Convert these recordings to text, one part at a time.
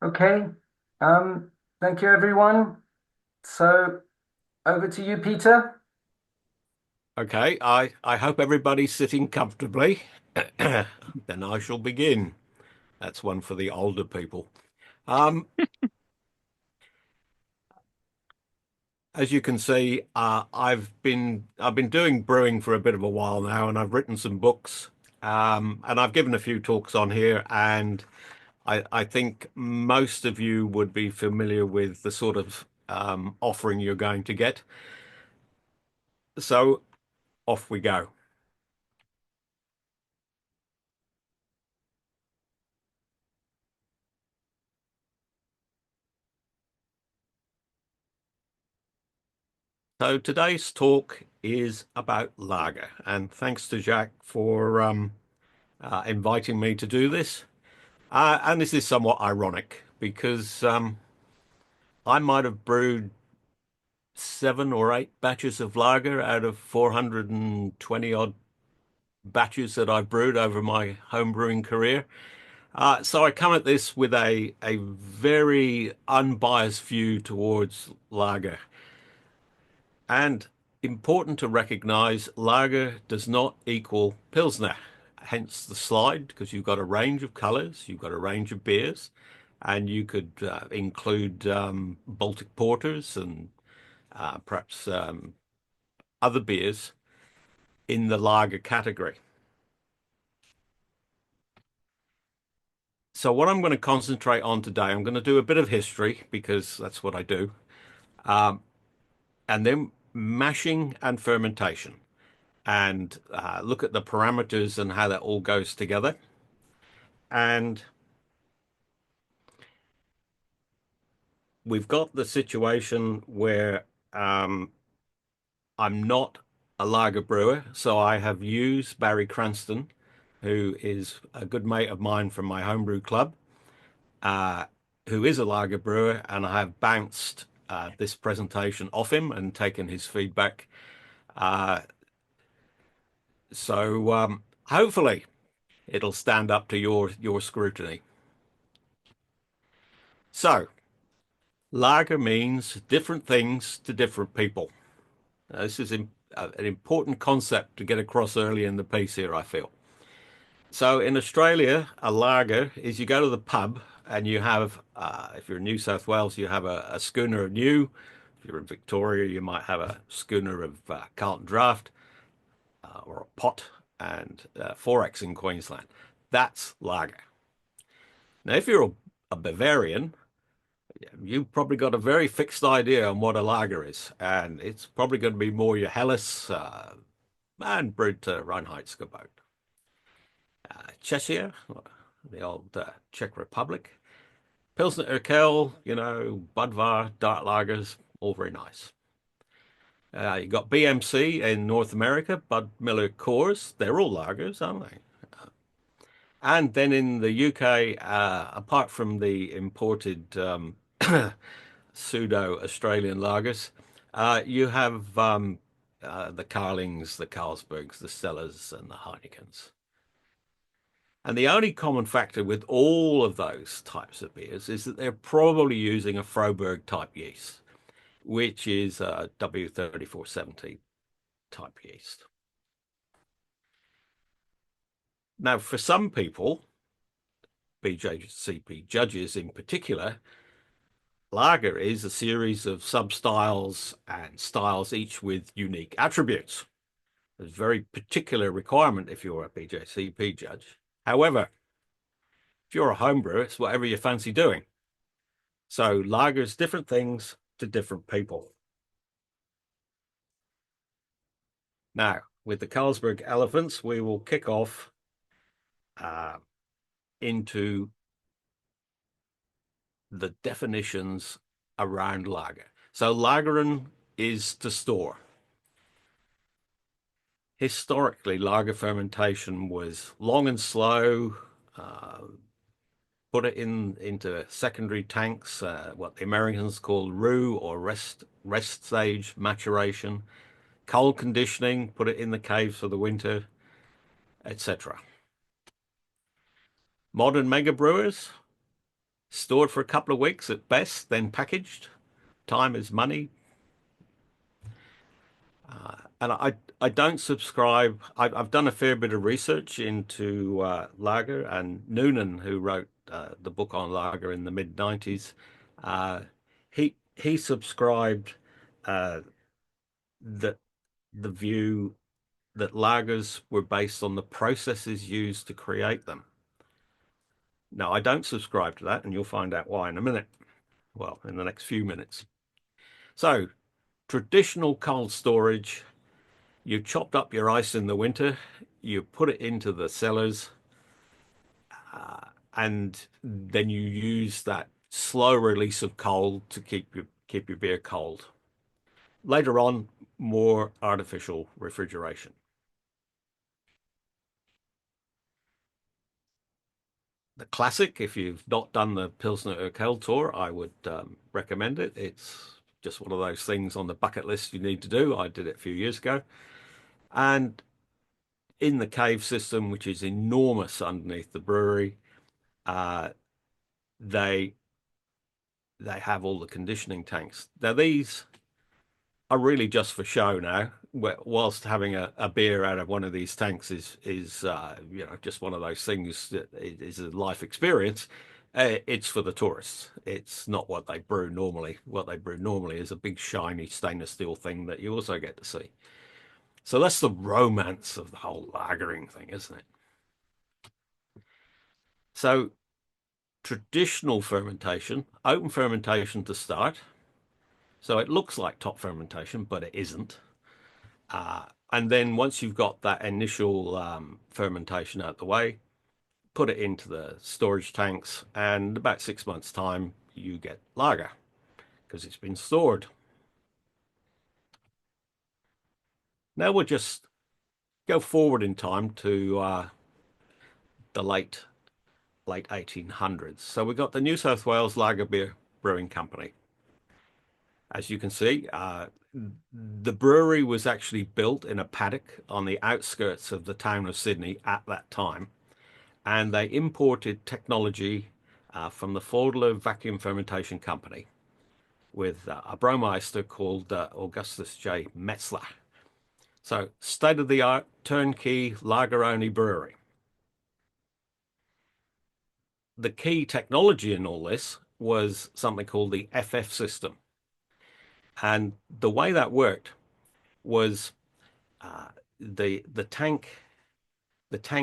Okay. Um, Thank you, everyone. So over to you, Peter. Okay, I hope everybody's sitting comfortably. Then I shall begin. That's one for the older people. Um, as you can see, I've been doing brewing for a bit of a while now, and I've written some books, and I've given a few talks on here, and I think most of you would be familiar with the sort of offering you're going to get. So off we go. So today's talk is about lager, and thanks to Jack for inviting me to do this. And this is somewhat ironic because I might have brewed 7 or 8 batches of lager out of 420 odd batches that I've brewed over my home brewing career. So I come at this with a very unbiased view towards lager. And important to recognize, lager does not equal Pilsner. Hence the slide, because you've got a range of colors, you've got a range of beers, and you could include Baltic porters and perhaps other beers in the lager category. So what I'm going to concentrate on today, I'm going to do a bit of history because that's what I do, um, and then mashing and fermentation, and look at the parameters and how that all goes together. And we've got the situation where I'm not a lager brewer, so I have used Barry Cranston, who is a good mate of mine from my homebrew club, uh, who is a lager brewer, and I have bounced this presentation off him and taken his feedback. Uh, so hopefully it'll stand up to your scrutiny. So lager means different things to different people. This is an important concept to get across early in the piece here, I feel. So in Australia, a lager is you go to the pub and you have, if you're in New South Wales, you have a schooner of new. If you're in Victoria, you might have a schooner of Carlton Draft or a pot, and 4X in Queensland. That's lager. Now, if you're a Bavarian, you've probably got a very fixed idea on what a lager is, and it's probably going to be more your Helles and brewed to Reinheitsgebot. Cheshire, the old Czech Republic. Pilsner Urquell, Budvar, dark lagers, all very nice. You got BMC in North America, Bud Miller Coors. They're all lagers, aren't they? And then in the UK, apart from the imported pseudo-Australian lagers, you have the Carlings, the Carlsbergs, the Stellas, and the Heinekens. And the only common factor with all of those types of beers is that they're probably using a Froberg type yeast, which is a W3470 type yeast. Now, for some people, BJCP judges in particular, lager is a series of sub-styles and styles, each with unique attributes. There's a very particular requirement if you're a BJCP judge. However, if you're a home brewer, it's whatever you fancy doing. So lagers different things to different people. Now, with the Carlsberg Elephants, we will kick off uh, into the definitions around lager. So lagering is to store. Historically, lager fermentation was long and slow. Uh, Put it into secondary tanks, what the Americans call roux or rest stage maturation, cold conditioning, put it in the caves for the winter, etc. Modern mega brewers, stored for a couple of weeks at best, then packaged. Time is money. And I don't subscribe. I've done a fair bit of research into lager, and Noonan, who wrote the book on lager in the mid 90s, uh, he subscribed uh, that the view that lagers were based on the processes used to create them. Now, I don't subscribe to that, and you'll find out why in a minute. Well, in the next few minutes. So, traditional cold storage, you chopped up your ice in the winter, you put it into the cellars, and then you use that slow release of cold to keep your beer cold. Later on, more artificial refrigeration. The classic, if you've not done the Pilsner Urquell tour, I would recommend it. It's just one of those things on the bucket list you need to do. I did it a few years ago. And in the cave system, which is enormous underneath the brewery, uh, they they have all the conditioning tanks. Now these are really just for show now. Whilst having a beer out of one of these tanks is just one of those things that is a life experience. It's for the tourists. It's not what they brew normally. What they brew normally is a big shiny stainless steel thing that you also get to see. So that's the romance of the whole lagering thing, isn't it? So traditional fermentation, open fermentation to start. So it looks like top fermentation, but it isn't. And then once you've got that initial fermentation out the way, put it into the storage tanks, and about 6 months' time, you get lager because it's been stored. Now we'll just go forward in time to the late 1800s. So we've got the New South Wales Lager Beer Brewing Company. As you can see, the brewery was actually built in a paddock on the outskirts of the town of Sydney at that time, and they imported technology from the Fordler Vacuum Fermentation Company with a brewmeister called Augustus J. Metzler. So, state-of-the-art turnkey lager-only brewery. The key technology in all this was something called the FF system, and the way that worked was uh, the tank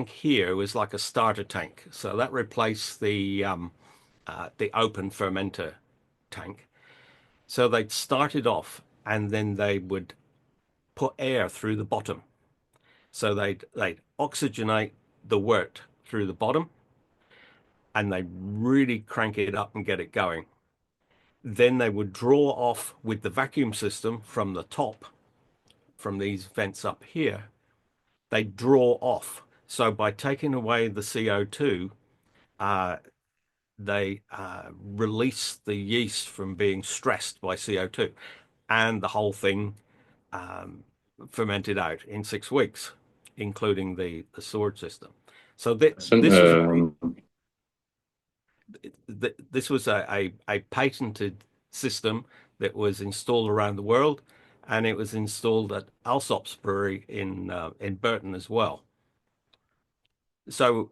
here was like a starter tank, so that replaced the open fermenter tank. So they'd start it off, and then they would put air through the bottom. So they'd oxygenate the wort through the bottom, and they'd really crank it up and get it going. Then they would draw off with the vacuum system from the top, from these vents up here. They draw off. So by taking away the CO2, uh, they release the yeast from being stressed by CO2, and the whole thing um, fermented out in 6 weeks, including the sword system. So Listen, this was this was a patented system that was installed around the world, and it was installed at Alsop's Brewery in Burton as well. So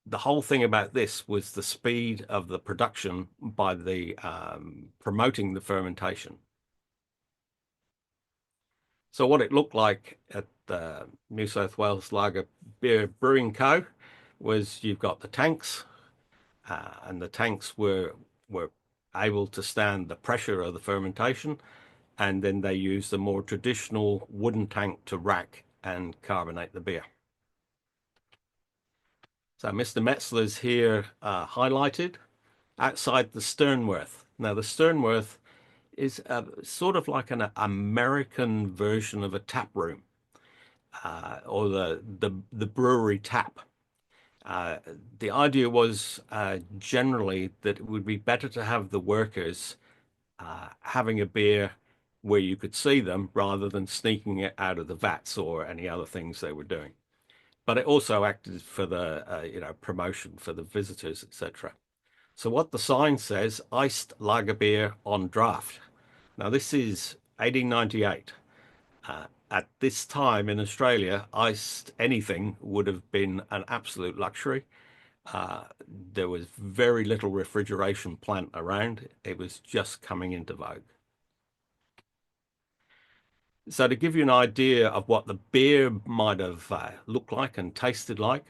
the whole thing about this was the speed of the production by the promoting the fermentation. So what it looked like at the New South Wales Lager Beer Brewing Co. was you've got the tanks, and the tanks were able to stand the pressure of the fermentation, and then they used a more traditional wooden tank to rack and carbonate the beer. So Mr. Metzler's here highlighted outside the Sternworth. Now the Sternworth is sort of like an American version of a tap room, or the brewery tap. Uh, the idea was generally that it would be better to have the workers having a beer where you could see them rather than sneaking it out of the vats or any other things they were doing. But it also acted for the promotion for the visitors, etc. So what the sign says, iced lager beer on draft. Now this is 1898. At this time in Australia, iced anything would have been an absolute luxury. Uh, there was very little refrigeration plant around. It was just coming into vogue. So to give you an idea of what the beer might have looked like and tasted like,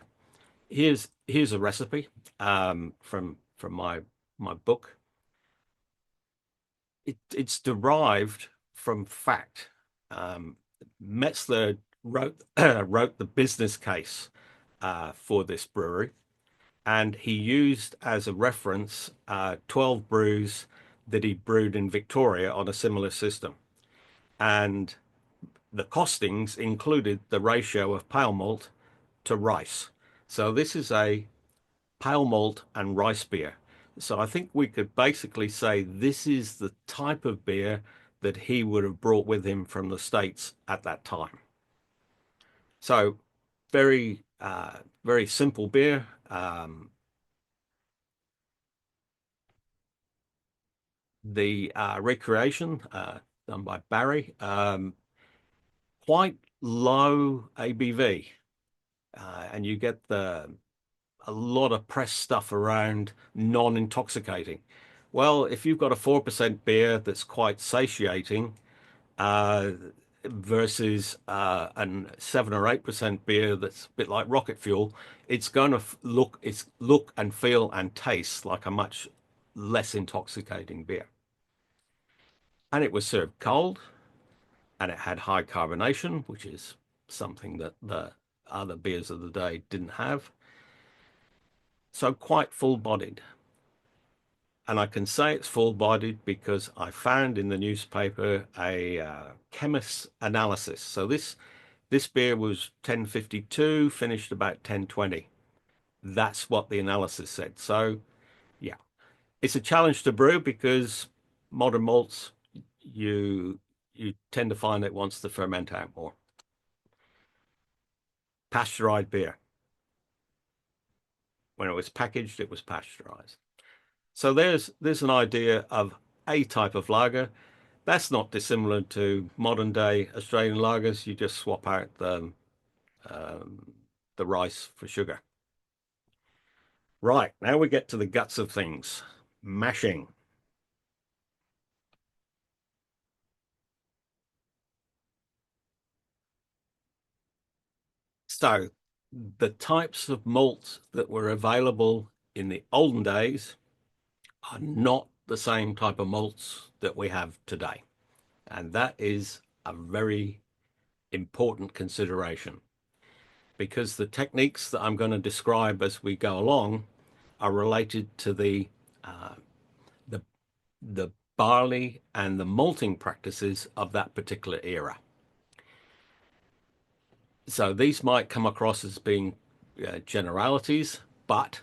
here's a recipe from my book. It's derived from fact. Um, Metzler wrote wrote the business case for this brewery, and he used as a reference 12 brews that he brewed in Victoria on a similar system. And the costings included the ratio of pale malt to rice. So this is a pale malt and rice beer. So I think we could basically say this is the type of beer that he would have brought with him from the States at that time. So very simple beer. The recreation done by Barry, quite low ABV, and you get a lot of press stuff around non-intoxicating. Well, if you've got a 4% beer that's quite satiating, uh, versus an 7 or 8% beer that's a bit like rocket fuel, it's going to look and feel and taste like a much less intoxicating beer. And it was served cold, and it had high carbonation, which is something that the other beers of the day didn't have. So quite full-bodied. And I can say it's full-bodied because I found in the newspaper a chemist's analysis. So this beer was 1052, finished about 1020. That's what the analysis said. So yeah, it's a challenge to brew because modern malts, you you tend to find it wants to ferment out more. Pasteurized beer. When it was packaged, it was pasteurized. So there's an idea of a type of lager. That's not dissimilar to modern day Australian lagers. You just swap out um, the rice for sugar. Right, now we get to the guts of things. Mashing. So the types of malts that were available in the olden days are not the same type of malts that we have today. And that is a very important consideration because the techniques that I'm going to describe as we go along are related to uh, the the barley and the malting practices of that particular era. So these might come across as being generalities, but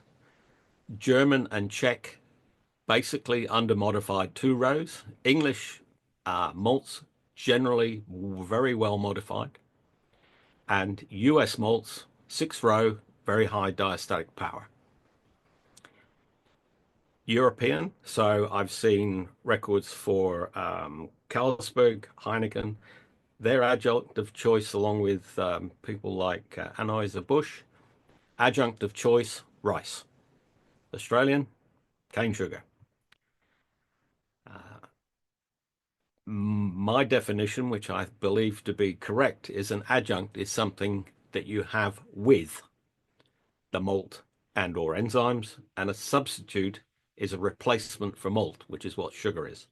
German and Czech basically under modified two rows. English malts generally very well modified, and US malts 6 row, very high diastatic power. European, so I've seen records for Carlsberg, Heineken, their adjunct of choice, along with people like Anheuser-Busch, adjunct of choice, rice. Australian, cane sugar. Uh, my definition, which I believe to be correct, is an adjunct is something that you have with the malt and or enzymes, and a substitute is a replacement for malt, which is what sugar is.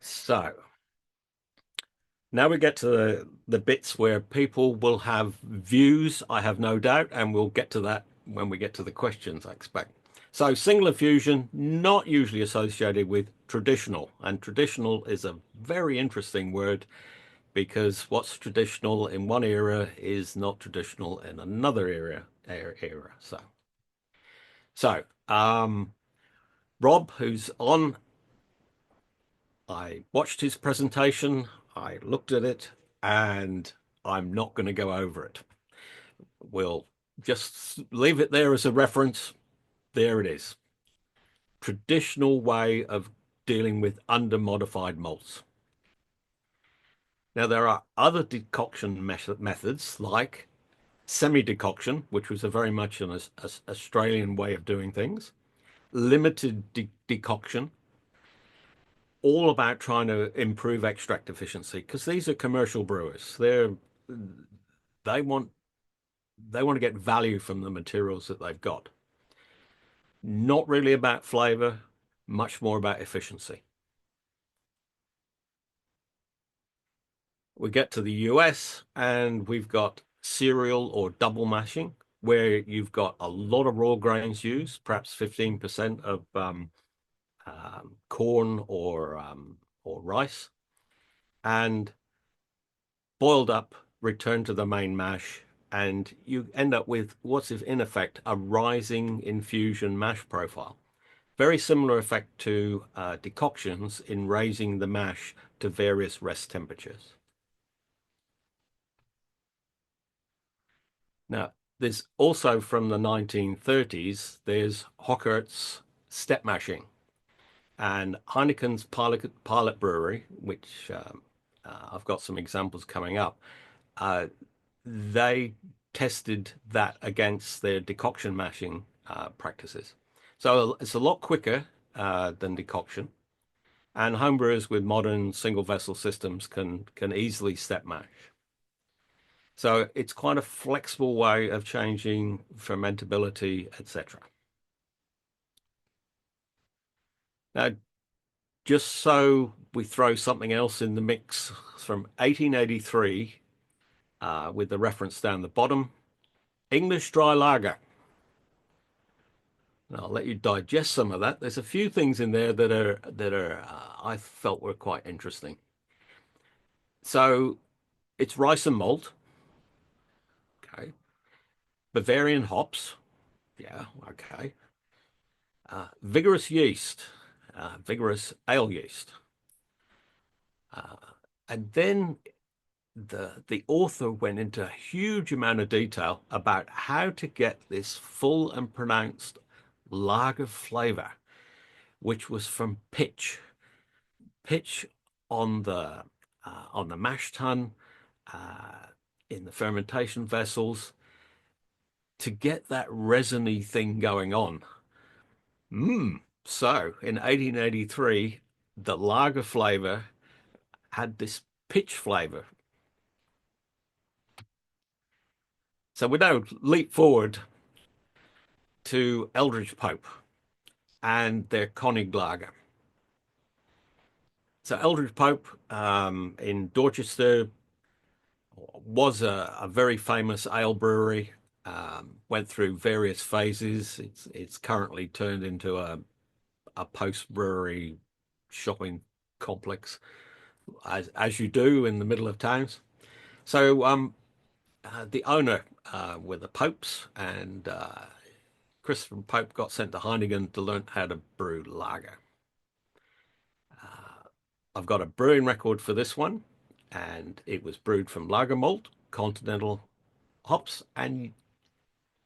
So now we get to the bits where people will have views, I have no doubt, and we'll get to that when we get to the questions, I expect. So singular fusion, not usually associated with traditional, and traditional is a very interesting word because what's traditional in one era is not traditional in another era. So Rob, who's on, I watched his presentation, I looked at it, and I'm not going to go over it. We'll just leave it there as a reference. There it is. Traditional way of dealing with under-modified malts. Now, there are other decoction methods like semi-decoction, which was a very much an Australian way of doing things, limited decoction, all about trying to improve extract efficiency because these are commercial brewers. They want they want to get value from the materials that they've got. Not really about flavor, much more about efficiency. We get to the US and we've got cereal or double mashing, where you've got a lot of raw grains used, perhaps 15% of corn or rice, and boiled up, returned to the main mash, and you end up with what's in effect a rising infusion mash profile. Very similar effect to decoctions in raising the mash to various rest temperatures. Now, there's also from the 1930s, there's Hockert's step mashing and Heineken's pilot brewery, which I've got some examples coming up. Uh, they tested that against their decoction mashing practices. So it's a lot quicker than decoction. And homebrewers with modern single vessel systems can easily step mash. So it's quite a flexible way of changing fermentability, etc. Now, just so we throw something else in the mix from 1883, with the reference down the bottom, English dry lager. I'll let you digest some of that. There's a few things in there that I felt were quite interesting. So it's rice and malt, okay. Bavarian hops, yeah, okay. Vigorous yeast, vigorous ale yeast. Uh, and then the author went into a huge amount of detail about how to get this full and pronounced lager flavor, which was from pitch on the mash tun, uh, in the fermentation vessels, to get that resiny thing going on. So in 1883, the lager flavor had this pitch flavor. So we now leap forward to Eldridge Pope and their Konig lager. So Eldridge Pope in Dorchester was a very famous ale brewery. Went through various phases. It's currently turned into a post brewery shopping complex, as you do in the middle of towns. So the owner were the Popes, and Christopher Pope got sent to Heineken to learn how to brew lager. I've got a brewing record for this one, and it was brewed from lager malt, continental hops, and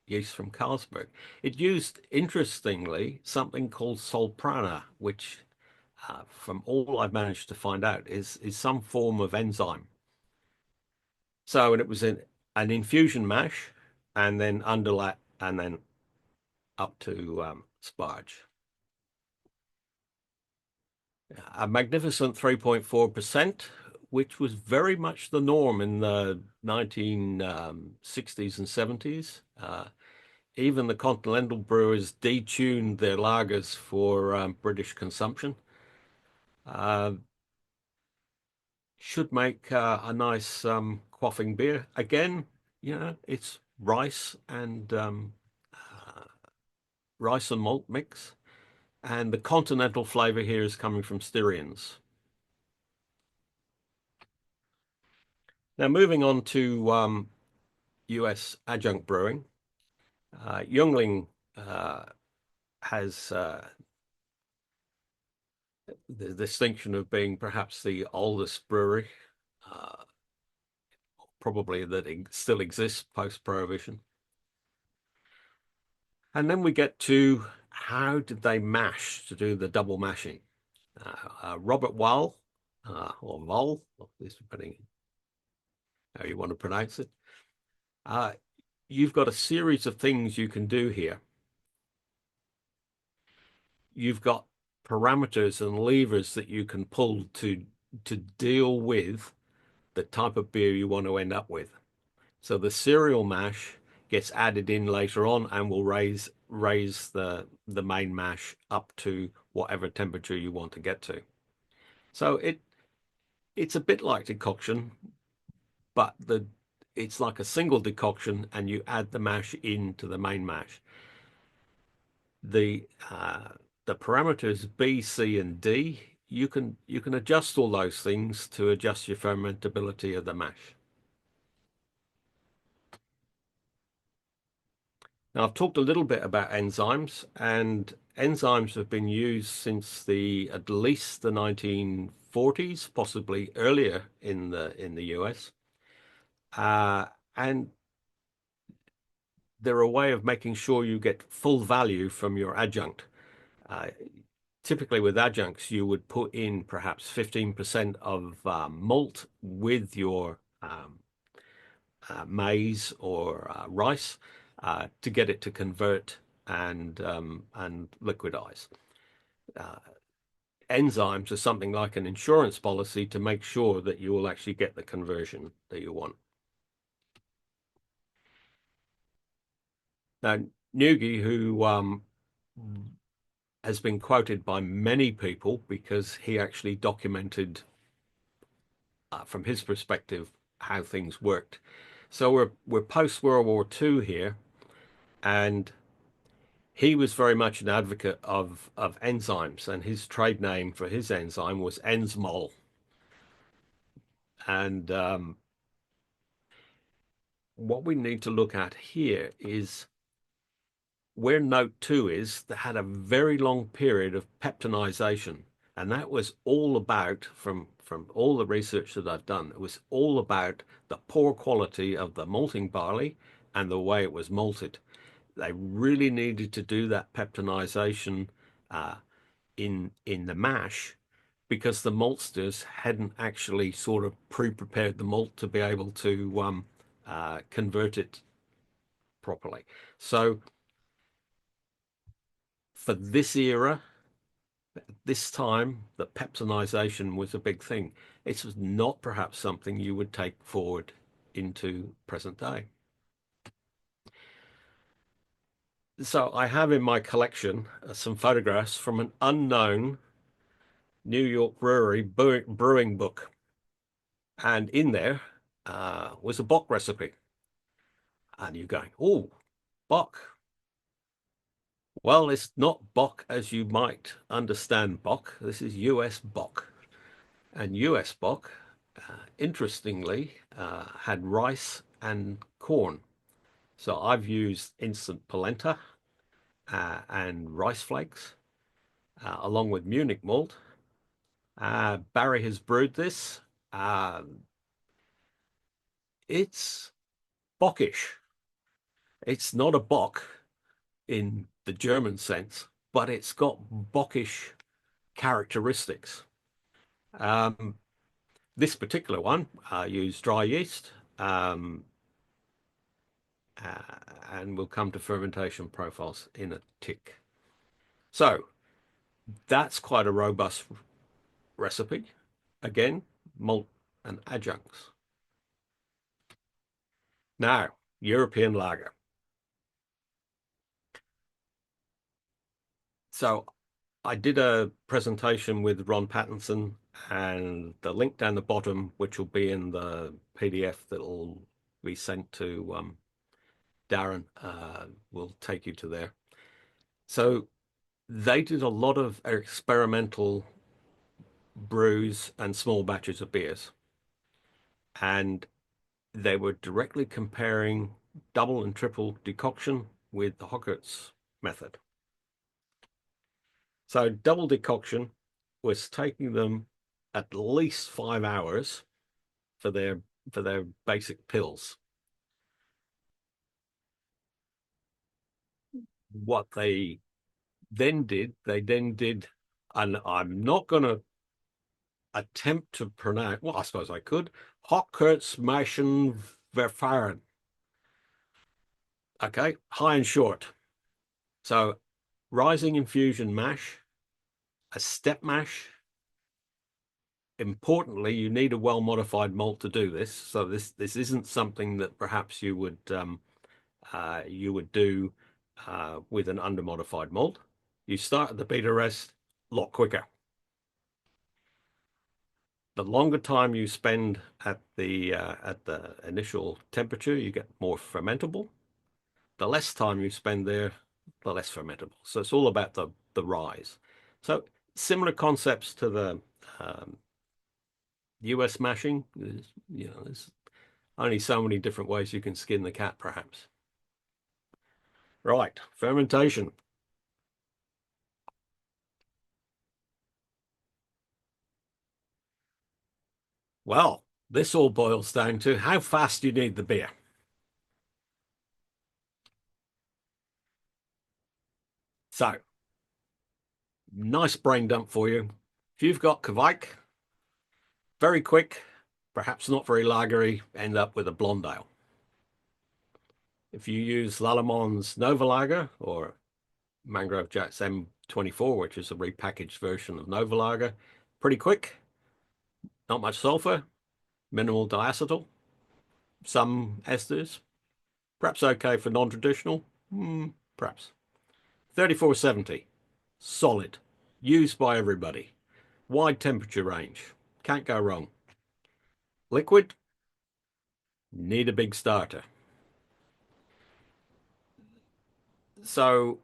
yeast from Carlsberg. It used, interestingly, something called Solprana, which, from all I've managed to find out, is some form of enzyme. So, and it was an infusion mash, and then underlap, and then up to sparge. A magnificent 3.4%, which was very much the norm in the 1960s and 70s. Even the continental brewers detuned their lagers for British consumption. Uh, should make a nice quaffing beer. Again, it's rice and malt mix, and the continental flavor here is coming from Styrians. Now, moving on to US adjunct brewing, Youngling has the distinction of being perhaps the oldest brewery, uh, probably that still exists post-prohibition. And then we get to how did they mash to do the double mashing? Robert Wall, or Vol, depending how you want to pronounce it. Uh, you've got a series of things you can do here. You've got parameters and levers that you can pull to deal with the type of beer you want to end up with. So the cereal mash gets added in later on and will raise the main mash up to whatever temperature you want to get to. So it's a bit like decoction, but it's like a single decoction and you add the mash into the main mash. The uh, the parameters B, C, and D, you can adjust all those things to adjust your fermentability of the mash. Now, I've talked a little bit about enzymes, and enzymes have been used since the at least the 1940s, possibly earlier in the US. And they're a way of making sure you get full value from your adjunct. Uh, Typically, with adjuncts, you would put in perhaps 15% of malt with your maize or rice to get it to convert and liquidize. Uh, Enzymes are something like an insurance policy to make sure that you will actually get the conversion that you want. Now, Nugi, who has been quoted by many people because he actually documented from his perspective how things worked. So we're post World War II here, and he was very much an advocate of enzymes, and his trade name for his enzyme was Enzmol. And what we need to look at here is where note two is that had a very long period of peptonization. And that was all about, from all the research that I've done, it was all about the poor quality of the malting barley and the way it was malted. They really needed to do that peptonization uh, in the mash because the maltsters hadn't actually sort of pre-prepared the malt to be able to convert it properly. So for this era, this time, that peptonization was a big thing. It was not perhaps something you would take forward into present day. So I have in my collection some photographs from an unknown New York brewery brewing book. And in there was a Bock recipe. And you're going, oh, Bock. Well, it's not Bock as you might understand Bock. This is US Bock. And US Bock, interestingly, had rice and corn. So I've used instant polenta and rice flakes along with Munich malt. Barry has brewed this. Uh, it's bockish. It's not a bock in the German sense, but it's got bockish characteristics. Um, this particular one used dry yeast, um, and we'll come to fermentation profiles in a tick. So that's quite a robust recipe. Again, malt and adjuncts. Now, European lager. So I did a presentation with Ron Pattinson, and the link down the bottom, which will be in the PDF that'll be sent to Darren, will take you to there. So they did a lot of experimental brews and small batches of beers, and they were directly comparing double and triple decoction with the Hockert's method. So double decoction was taking them at least 5 hours for their basic pills. what they then did, and I'm not going to attempt to pronounce, well, I suppose I could, Hochkurz Verfahren. Okay, high and short. So rising infusion mash, a step mash. Importantly, you need a well-modified malt to do this. So this isn't something that perhaps you would do with an under-modified malt. You start at the beta rest a lot quicker. The longer time you spend at the initial temperature, you get more fermentable. The less time you spend there, the less fermentable. So it's all about the rise. So similar concepts to the US mashing. There's only so many different ways you can skin the cat, perhaps. Right, fermentation. Well, this all boils down to how fast you need the beer. So, nice brain dump for you. If you've got Kvike, very quick, perhaps not very lagery, end up with a blonde ale. If you use Lallemand Nova Lager or Mangrove Jack's M24, which is a repackaged version of Nova Lager, pretty quick, not much sulfur, minimal diacetyl, some esters, perhaps okay for non-traditional, perhaps. 3470, solid, used by everybody, wide temperature range, can't go wrong. Liquid, need a big starter. So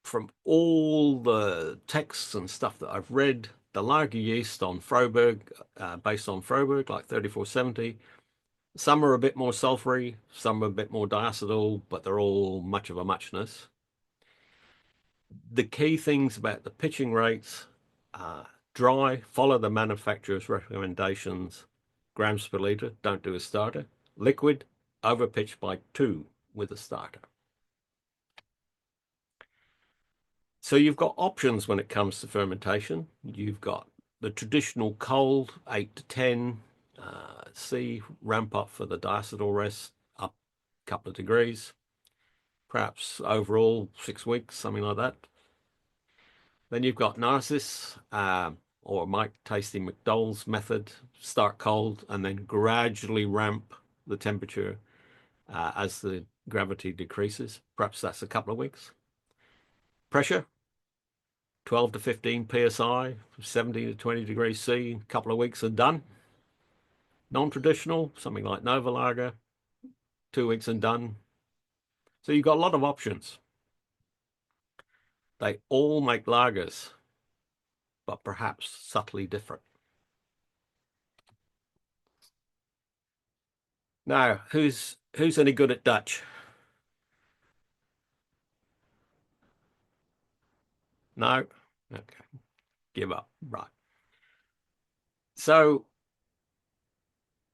from all the texts and stuff that I've read, the lager yeast on Froberg, based on Froberg, like 3470, some are a bit more sulfury, some are a bit more diacetyl, but they're all much of a muchness. The key things about the pitching rates, uh, dry, follow the manufacturer's recommendations, grams per litre, don't do a starter. Liquid, over pitch by 2 with a starter. So you've got options when it comes to fermentation. You've got the traditional cold, 8 to 10, C, ramp up for the diacetyl rest, up a couple of degrees, perhaps overall 6 weeks, something like that. Then you've got Narcissus, or Mike Tasty McDowell's method, start cold and then gradually ramp the temperature as the gravity decreases. Perhaps that's a couple of weeks. Pressure, 12 to 15 psi, 17 to 20 degrees C, a couple of weeks and done. Non-traditional, something like Nova Lager, 2 weeks and done. So you've got a lot of options. They all make lagers, but perhaps subtly different. Now, who's any good at Dutch? No? Okay, give up. Right. So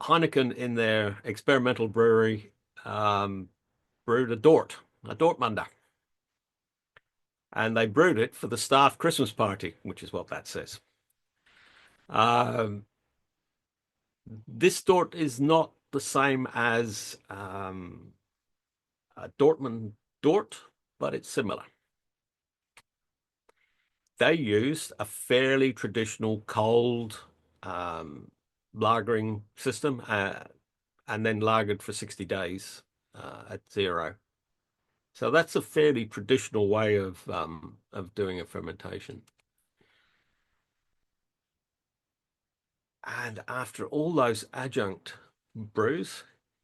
Heineken in their experimental brewery brewed a Dortmunder. And they brewed it for the staff Christmas party, which is what that says. Um, this Dort is not the same as a Dortmund Dort, but it's similar. They used a fairly traditional cold lagering system and then lagered for 60 days at 0. So that's a fairly traditional way of doing a fermentation. And after all those adjunct brews,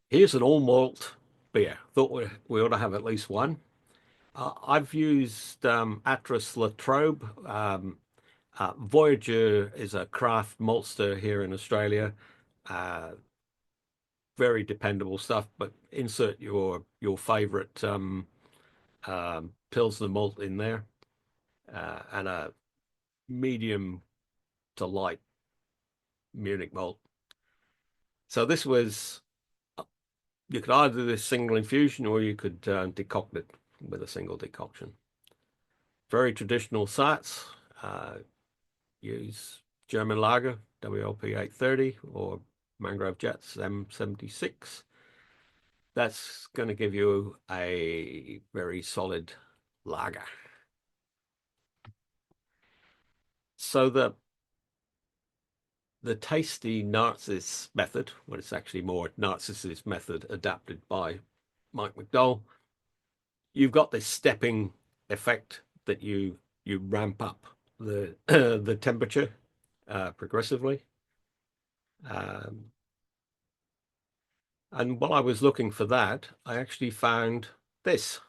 here's an all malt beer. Thought we ought to have at least one. I've used Atlas Latrobe. Voyager is a craft maltster here in Australia. Uh, very dependable stuff, but insert your favorite Pilsner malt in there and a medium to light Munich malt. So this was, you could either do this single infusion or you could decoct it with a single decoction. Very traditional sites use German lager, WLP 830 or Mangrove Jets M76. That's going to give you a very solid lager. So the tasty Nazis method, well, it's actually more Nazis method adapted by Mike McDowell. You've got this stepping effect that you ramp up the the temperature progressively. Um, and while I was looking for that, I actually found this.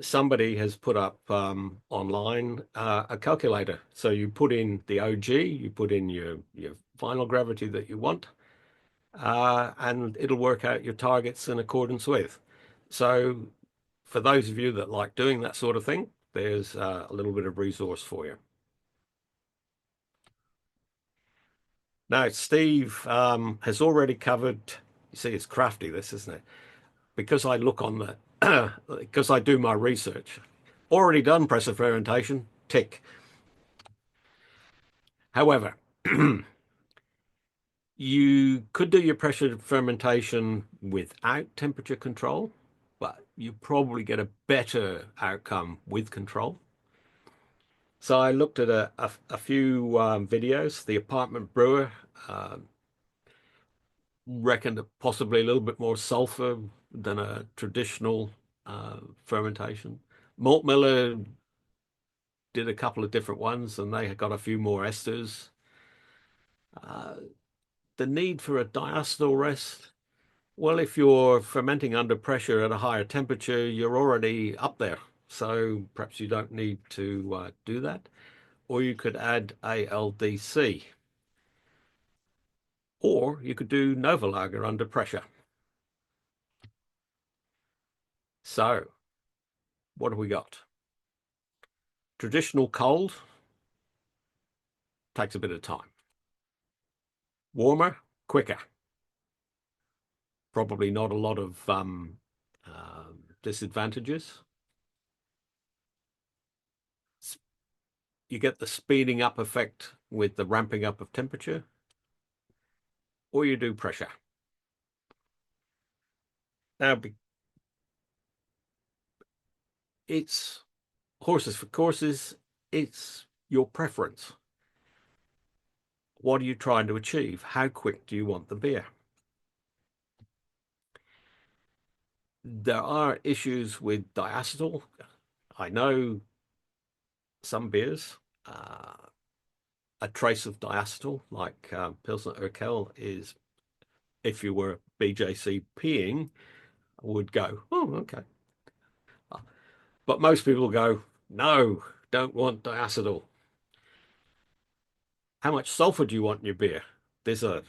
Somebody has put up online a calculator. So you put in the OG, you put in your final gravity that you want, and it'll work out your targets in accordance with. So for those of you that like doing that sort of thing, there's a little bit of resource for you. Now, Steve has already covered, you see, it's crafty, this, isn't it? Because I look on the, because I do my research. Already done pressure fermentation, tick. However, you could do your pressure fermentation without temperature control, but you probably get a better outcome with control. So I looked at a few videos. The apartment brewer reckoned possibly a little bit more sulfur than a traditional fermentation. Malt Miller did a couple of different ones, and they got a few more esters. Uh, the need for a diacetyl rest. Well, if you're fermenting under pressure at a higher temperature, you're already up there. So perhaps you don't need to do that. Or you could add ALDC. Or you could do Nova Lager under pressure. So what have we got? Traditional cold takes a bit of time. Warmer, quicker. Probably not a lot of disadvantages. You get the speeding up effect with the ramping up of temperature, or you do pressure. Now, it's horses for courses. It's your preference. What are you trying to achieve? How quick do you want the beer? There are issues with diacetyl. I know some beers, a trace of diacetyl, like Pilsner Urquell, is if you were BJC peeing, would go, oh, okay. But most people go, no, don't want diacetyl. How much sulfur do you want in your beer? There's a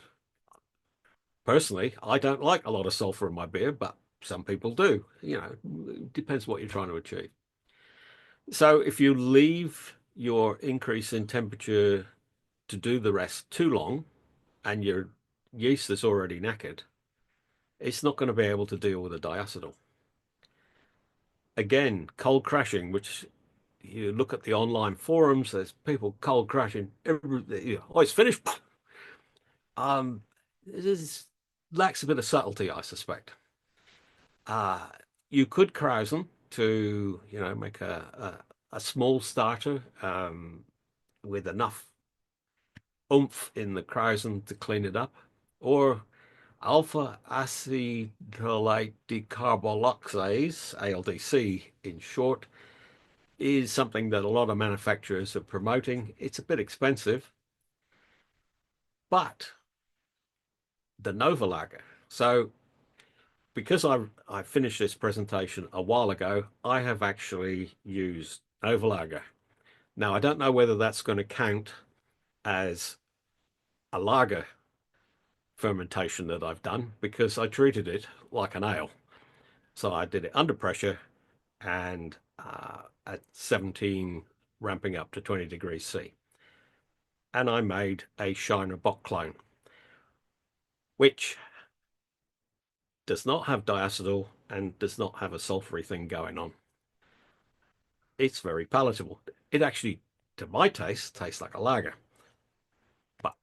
Personally, I don't like a lot of sulfur in my beer, but some people do. It depends what you're trying to achieve. So if you leave your increase in temperature to do the rest too long and your yeast is already knackered, it's not going to be able to deal with the diacetyl. Again, cold crashing, which you look at the online forums, there's people cold crashing. Oh, it's finished. This lacks a bit of subtlety, I suspect. Uh, you could krausen to, make a small starter with enough oomph in the krausen to clean it up, or alpha acetylate decarboxylase, ALDC in short, is something that a lot of manufacturers are promoting. It's a bit expensive, but the Nova Lager. So because I finished this presentation a while ago, I have actually used Nova Lager. Now, I don't know whether that's going to count as a lager fermentation that I've done because I treated it like an ale. So I did it under pressure and at 17, ramping up to 20 degrees C. And I made a Shiner Bock clone, which does not have diacetyl, and does not have a sulfury thing going on. It's very palatable. It actually, to my taste, tastes like a lager. But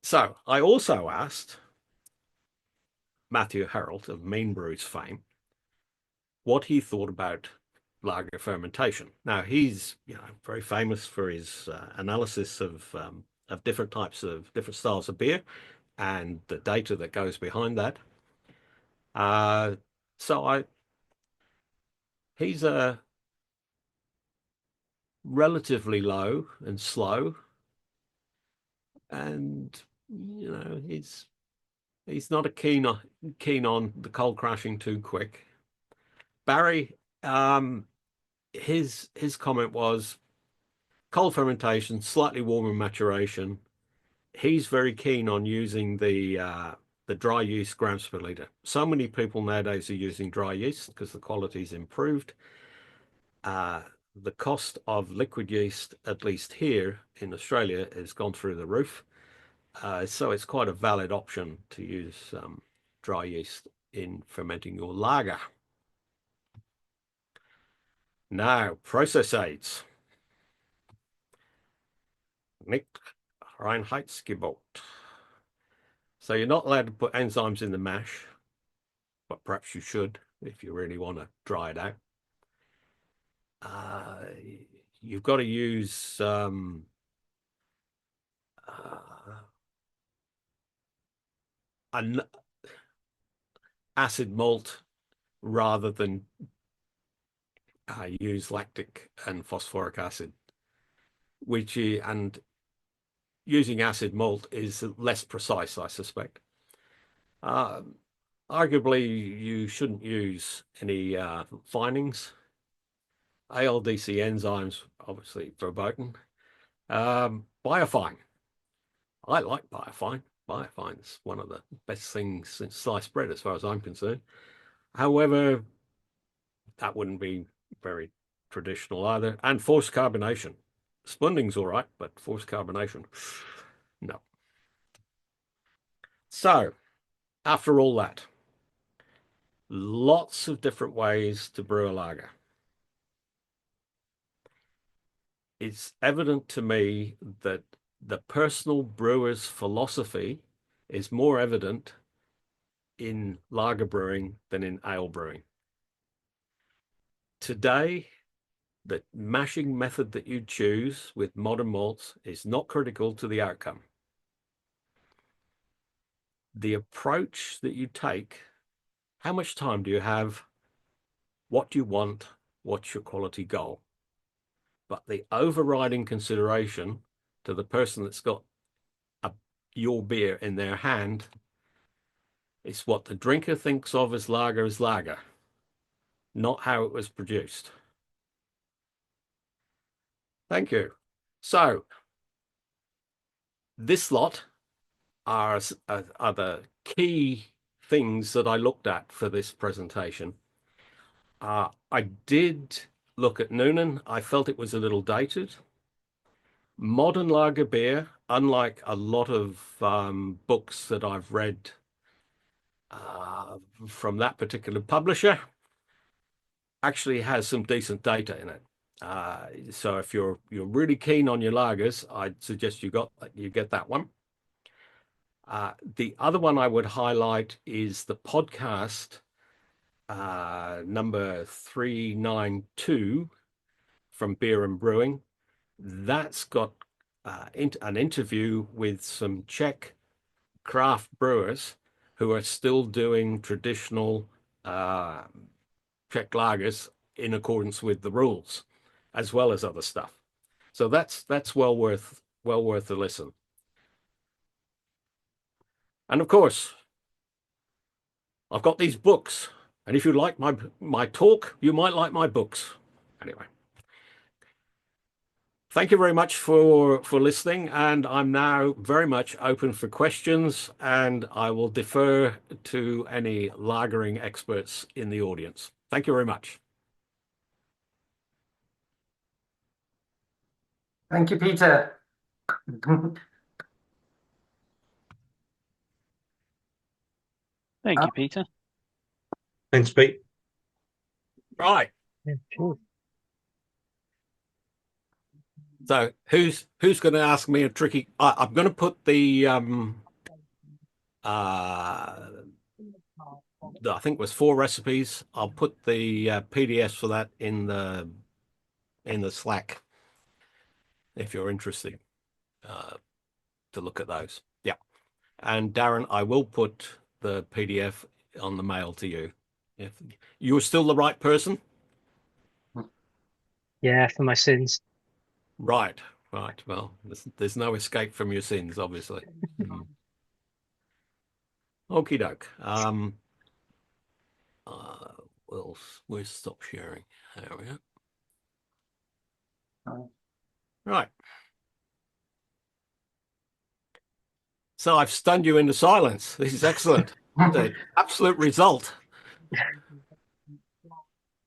so I also asked Matthew Harold of Main Brews fame what he thought about lager fermentation. Now he's very famous for his analysis of different types of different styles of beer and the data that goes behind that. Uh, so I he's a relatively low and slow, and he's not a keen on the cold crashing too quick. Barry, his comment was cold fermentation, slightly warmer maturation. He's very keen on using the dry yeast grams per liter. So many people nowadays are using dry yeast because the quality's improved. Uh, the cost of liquid yeast, at least here in Australia, has gone through the roof. So it's quite a valid option to use dry yeast in fermenting your lager. Now, process aids. Nick Reinheitsgebot. So you're not allowed to put enzymes in the mash, but perhaps you should if you really want to dry it out. Uh, you've got to use an acid malt rather than use lactic and phosphoric acid, and using acid malt is less precise, I suspect. Uh, Arguably, you shouldn't use any finings. ALDC enzymes, obviously verboten. Biofine. I like Biofine. Biofine's one of the best things since sliced bread, as far as I'm concerned. However, that wouldn't be very traditional either. And forced carbonation. Spunding's all right, but forced carbonation, no. So, after all that, lots of different ways to brew a lager. It's evident to me that the personal brewer's philosophy is more evident in lager brewing than in ale brewing. Today, the mashing method that you choose with modern malts is not critical to the outcome. The approach that you take, how much time do you have? What do you want? What's your quality goal? But the overriding consideration to the person that's got your beer in their hand is what the drinker thinks of as lager, not how it was produced. Thank you. So this lot are the key things that I looked at for this presentation. I did look at Noonan. I felt it was a little dated. Modern lager beer, unlike a lot of books that I've read uh, from that particular publisher, actually has some decent data in it. So if you're really keen on your lagers, I'd suggest you get that one. The other one I would highlight is the podcast number 392 from Beer and Brewing. That's got an interview with some Czech craft brewers who are still doing traditional Czech lagers in accordance with the rules, as well as other stuff. So that's well worth a listen. And of course, I've got these books, and if you like my talk, you might like my books. Anyway, thank you very much for listening, and I'm now very much open for questions, and I will defer to any lagering experts in the audience. Thank you very much. Thank you, Peter. Thank you, Peter. Thanks, Pete. Right. Yeah, sure. So who's going to ask me a tricky? I'm going to put uh I think it was 4 recipes. I'll put the PDFs for that in the Slack if you're interested uh, to look at those. Yeah. And Darren, I will put the PDF on the mail to you. If you're still the right person. Yeah, for my sins. Right. Right. Well, there's no escape from your sins, obviously. Mm. Okie doke. Uh, we'll stop sharing. There we go. Right. So I've stunned you into silence. This is excellent. The absolute result.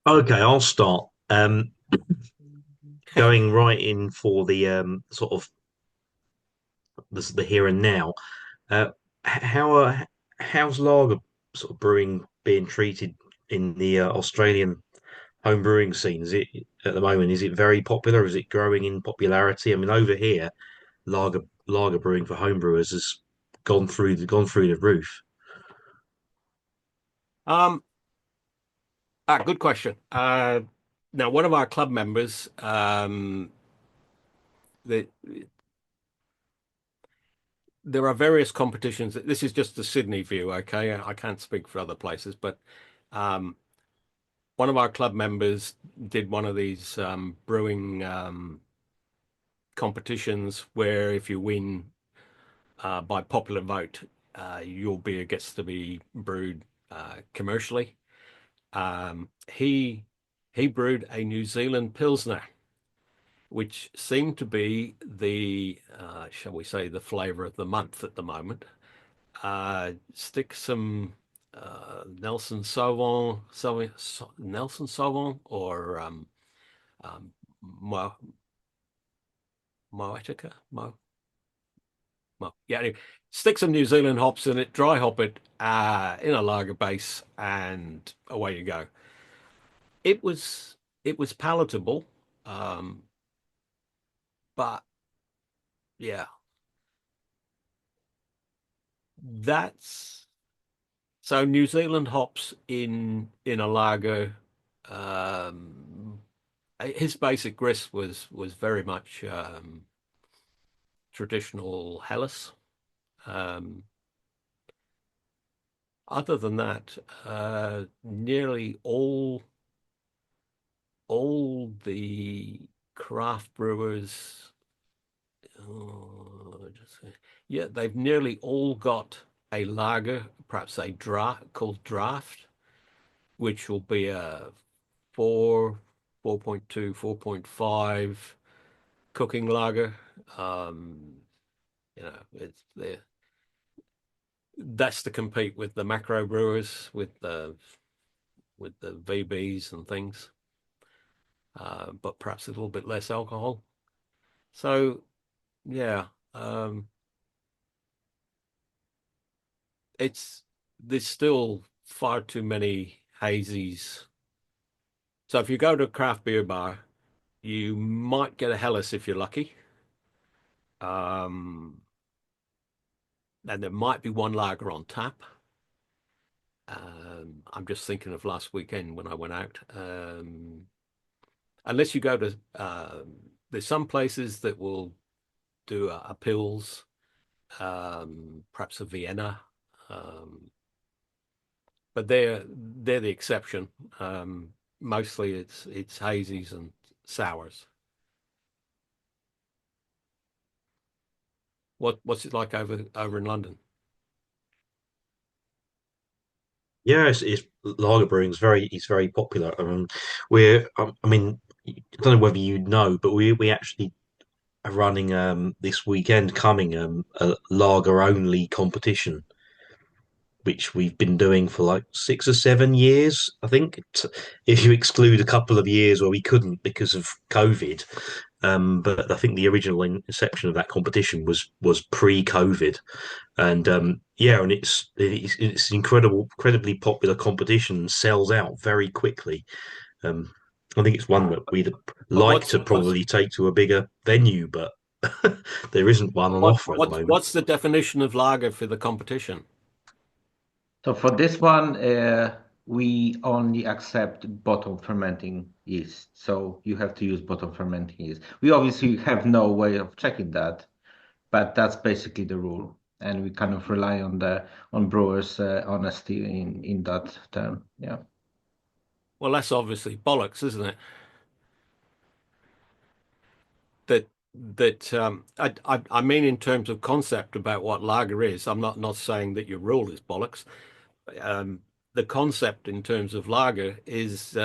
Okay, I'll start. Going right in for the sort of the here and now. Uh, how how's lager sort of brewing being treated in the Australian home brewing scene? Is it at the moment? Is it very popular? Is it growing in popularity? I mean, over here, lager brewing for home brewers has gone through the roof. Um, Good question. Now, one of our club members, the, there are various competitions. This is just the Sydney view, okay? I can't speak for other places, but um, one of our club members did one of these brewing competitions where if you win by popular vote, your beer gets to be brewed commercially. He brewed a New Zealand Pilsner, which seemed to be the shall we say the flavor of the month at the moment. Stick some Nelson Sauvon, Nelson Sauvon, or um, Mo, Moetica, yeah. Anyway, stick some New Zealand hops in it, dry hop it in a lager base, and away you go. It was it was palatable, um, but yeah, that's so New Zealand hops in a lager. Um, his basic grist was very much traditional Helles. Um, Other than that, nearly all the craft brewers, just yeah, they've nearly all got a lager, perhaps a draft, which will be a 4, 4.2, 4.5 cooking lager. Um, it's there. That's to compete with the macro brewers with the VBs and things, but perhaps a little bit less alcohol. So yeah, um, it's there's still far too many hazies. So if you go to a craft beer bar, you might get a Helles if you're lucky. Um, and there might be one lager on tap. I'm just thinking of last weekend when I went out. Unless you go to, there's some places that will do a Pils, perhaps a Vienna, um, but they're the exception. Mostly it's hazies and sours. What's it like over in London? Yeah, it's lager brewing is very popular. We're I mean, I don't know whether you know, but we actually are running this weekend coming a lager only competition, which we've been doing for like 6 or 7 years, I think. If you exclude a couple of years where we couldn't because of COVID, But I think the original inception of that competition was pre-COVID, and yeah, and it's incredibly popular competition, sells out very quickly. Um, I think it's one that we'd But like to probably take to a bigger venue, but there isn't one on offer at the moment. what's the definition of lager for the competition? So for this one, we only accept bottom fermenting yeast. So you have to use bottom fermenting yeast. We obviously have no way of checking that, but that's basically the rule. And we kind of rely on brewers' honesty in that term. Yeah. Well, that's obviously bollocks, isn't it? I mean in terms of concept about what lager is. I'm not saying that your rule is bollocks. Um, the concept in terms of lager is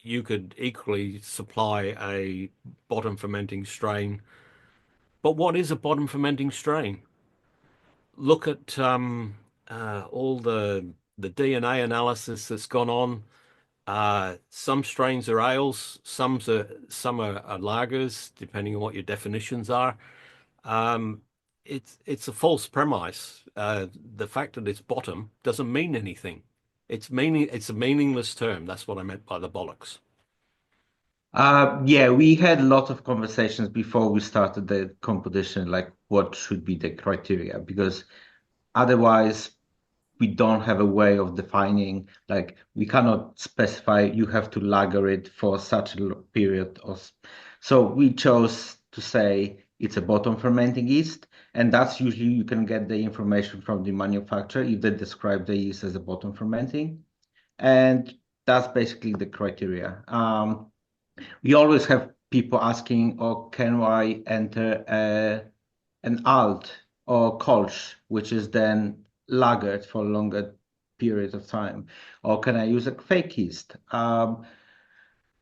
you could equally supply a bottom fermenting strain. But what is a bottom fermenting strain? Look at all the DNA analysis that's gone on. Some strains are ales, some are lagers, depending on what your definitions are. Um, it's a false premise. The fact that it's bottom doesn't mean anything. It's a meaningless term. That's what I meant by the bollocks. Yeah, we had a lot of conversations before we started the competition, like what should be the criteria, because otherwise we don't have a way of defining, like we cannot specify you have to lager it for such a period of. So we chose to say it's a bottom fermenting yeast, and that's usually you can get the information from the manufacturer if they describe the yeast as a bottom fermenting, and that's basically the criteria. We always have people asking, "Oh, can I enter an alt or kolsch, which is then lagered for a longer period of time, or can I use a fake yeast?"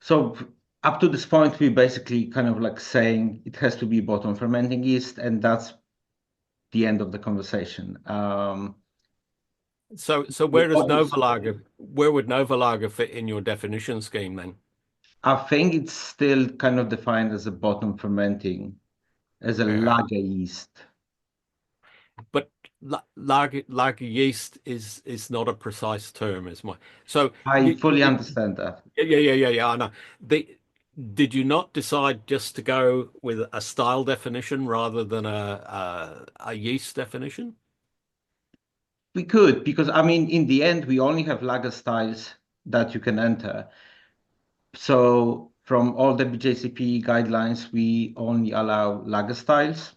So up to this point, we basically kind of like saying it has to be bottom fermenting yeast, and that's the end of the conversation. So where would Nova Lager fit in your definition scheme then? I think it's still kind of defined as a bottom fermenting, as a Yeah. lager yeast. But lager yeast is not a precise term, is my so I fully understand that. yeah. I know. Did you not decide just to go with a style definition rather than a yeast definition? We could, because I mean, in the end, we only have lager styles that you can enter. So from all the BJCP guidelines, we only allow lager styles.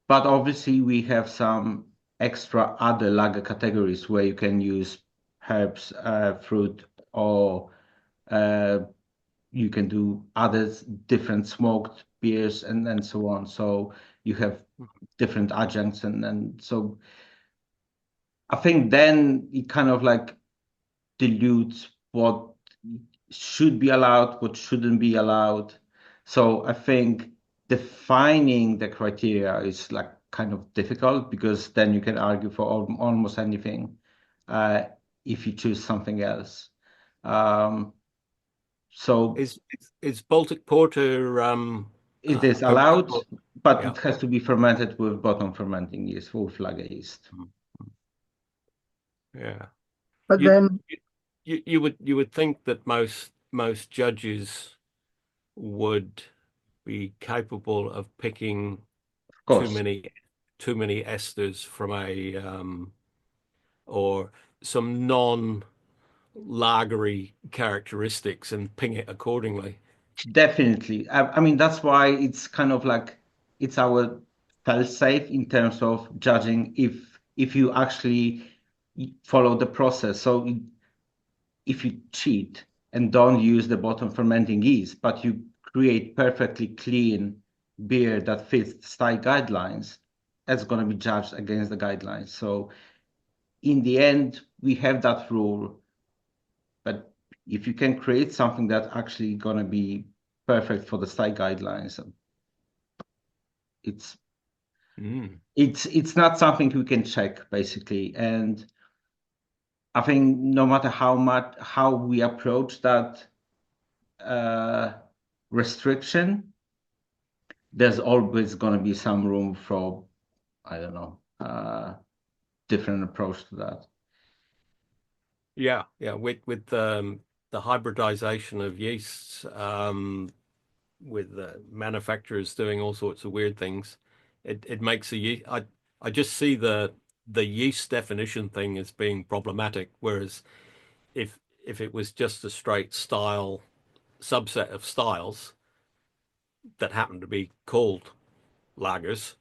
But obviously, we have some extra other lager categories where you can use herbs, fruit, or uh, you can do other different smoked beers and so on. So you have different adjuncts and so I think then it kind of like dilutes what should be allowed, what shouldn't be allowed. So I think defining the criteria is like kind of difficult because then you can argue for almost anything uh, if you choose something else. Um, so Is Baltic Porter it is allowed, permissible? but Yeah. it has to be fermented with bottom fermenting yeast, with lager yeast. Yeah. But You then, you would think that most judges would be capable of picking Of too course, many esters from a or some non-lagery characteristics and ping it accordingly. definitely. I mean, that's why it's kind of like it's our fail-safe in terms of judging if you actually follow the process. So if you cheat and don't use the bottom fermenting yeast, but you create perfectly clean beer that fits the style guidelines, that's going to be judged against the guidelines. So in the end, we have that rule, but if you can create something that actually going to be perfect for the style guidelines, it's Mm. it's not something we can check basically. And I think no matter how we approach that restriction, there's always going to be some room for, I don't know, different approach to that. Yeah, yeah. With the hybridization of yeasts, with the manufacturers doing all sorts of weird things, it makes a yeast. I just see the yeast definition thing as being problematic. Whereas if it was just a straight style subset of styles that happen to be called lagers,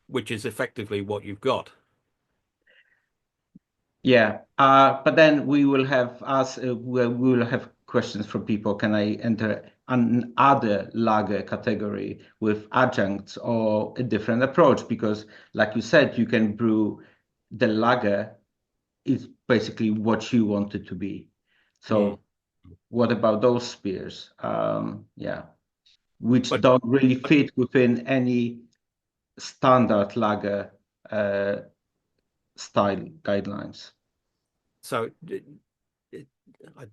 which is effectively what you've got. Yeah, but then we will have we will have questions from people. Can I enter another lager category with adjuncts or a different approach? Because, like you said, you can brew the lager is basically what you want it to be. Mm. So, what about those beers? Yeah, which But don't really fit within any standard lager uh, style guidelines. so it, I,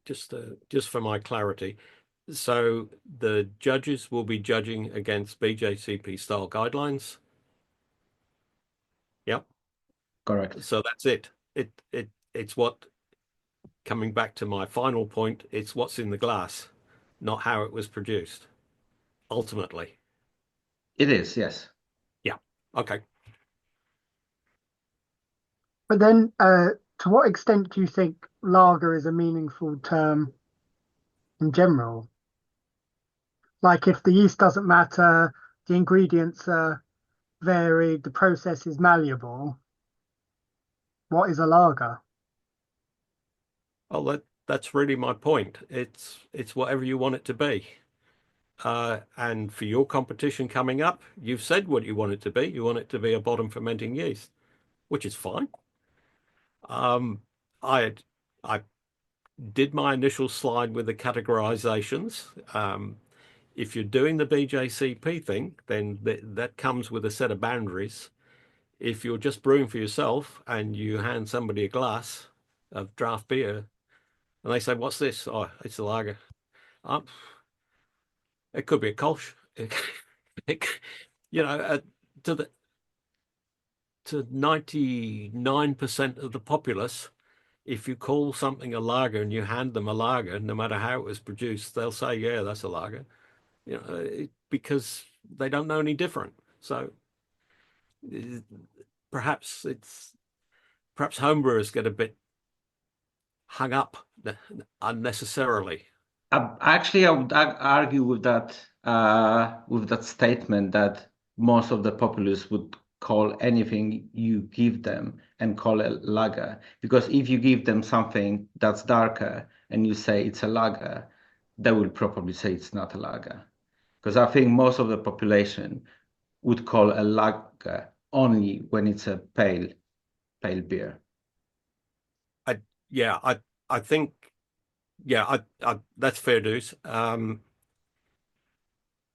just for my clarity, so the judges will be judging against BJCP style guidelines. Yep. Correct. So that's it. It's what, coming back to my final point, it's what's in the glass, not how it was produced, ultimately. It is, yes. Yeah. Okay. But then, to what extent do you think lager is a meaningful term in general? Like, if the yeast doesn't matter, the ingredients are varied, the process is malleable, what is a lager? Well, that's really my point. It's whatever you want it to be. And for your competition coming up, you've said what you want it to be. You want it to be a bottom fermenting yeast, which is fine. Um, I I did my initial slide with the categorizations. If you're doing the BJCP thing, then that comes with a set of boundaries. If you're just brewing for yourself and you hand somebody a glass of draft beer and they say, "What's this?" Oh, it's a lager. Um, it could be a Kolsch. It, you know, to the to 99% of the populace, if you call something a lager and you hand them a lager, no matter how it was produced, they'll say, "Yeah, that's a lager." Because they don't know any different. So uh, perhaps perhaps homebrewers get a bit hung up unnecessarily. Actually, I would argue with that statement that most of the populace would call anything you give them and call a lager. Because if you give them something that's darker and you say it's a lager, they will probably say it's not a lager. Because I think most of the population would call a lager only when it's a pale beer. I yeah, I think yeah, that's fair dues.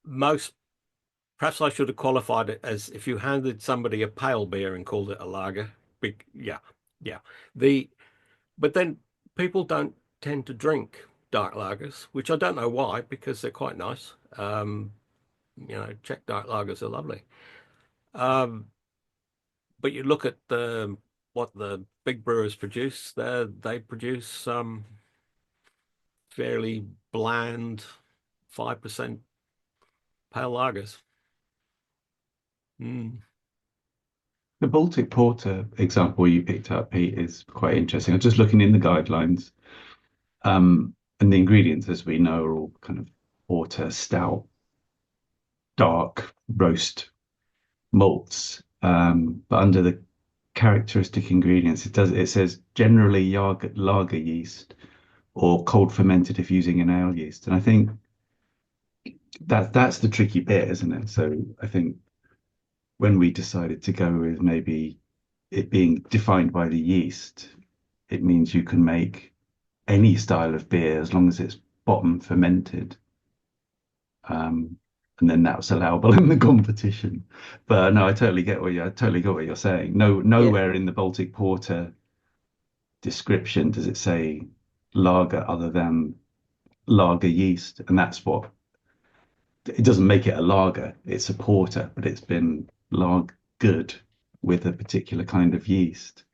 Most Perhaps I should have qualified it as if you handed somebody a pale beer and called it a lager. Yeah, yeah. The But then people don't tend to drink dark lagers, which I don't know why, because they're quite nice. Czech dark lagers are lovely. Um, but you look at what the big brewers produce, they produce some fairly bland 5% pale lagers. Mm. The Baltic Porter example you picked up, Pete, is quite interesting. I was just looking in the guidelines, and the ingredients, as we know, are all kind of porter, stout, dark roast malts. But under the characteristic ingredients, it says generally lager yeast or cold fermented if using an ale yeast. And I think that's the tricky bit, isn't it? So I think when we decided to go with maybe it being defined by the yeast, it means you can make any style of beer as long as it's bottom fermented. And then that's allowable in the competition. But no, I totally get what you're saying. No, Yeah. nowhere in the Baltic Porter description does it say lager other than lager yeast, and that's what it doesn't make it a lager. It's a porter, but it's been lagered with a particular kind of yeast.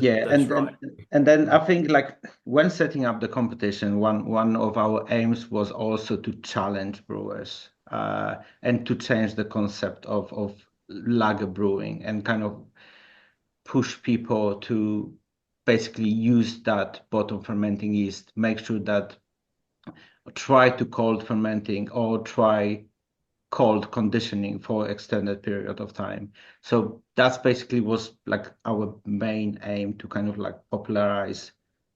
Yeah, That's right. and then I think like when setting up the competition, one of our aims was also to challenge brewers and to change the concept of lager brewing and kind of push people to basically use that bottom fermenting yeast, make sure that try to cold fermenting or try cold conditioning for extended period of time. So that's basically was like our main aim to kind of like popularize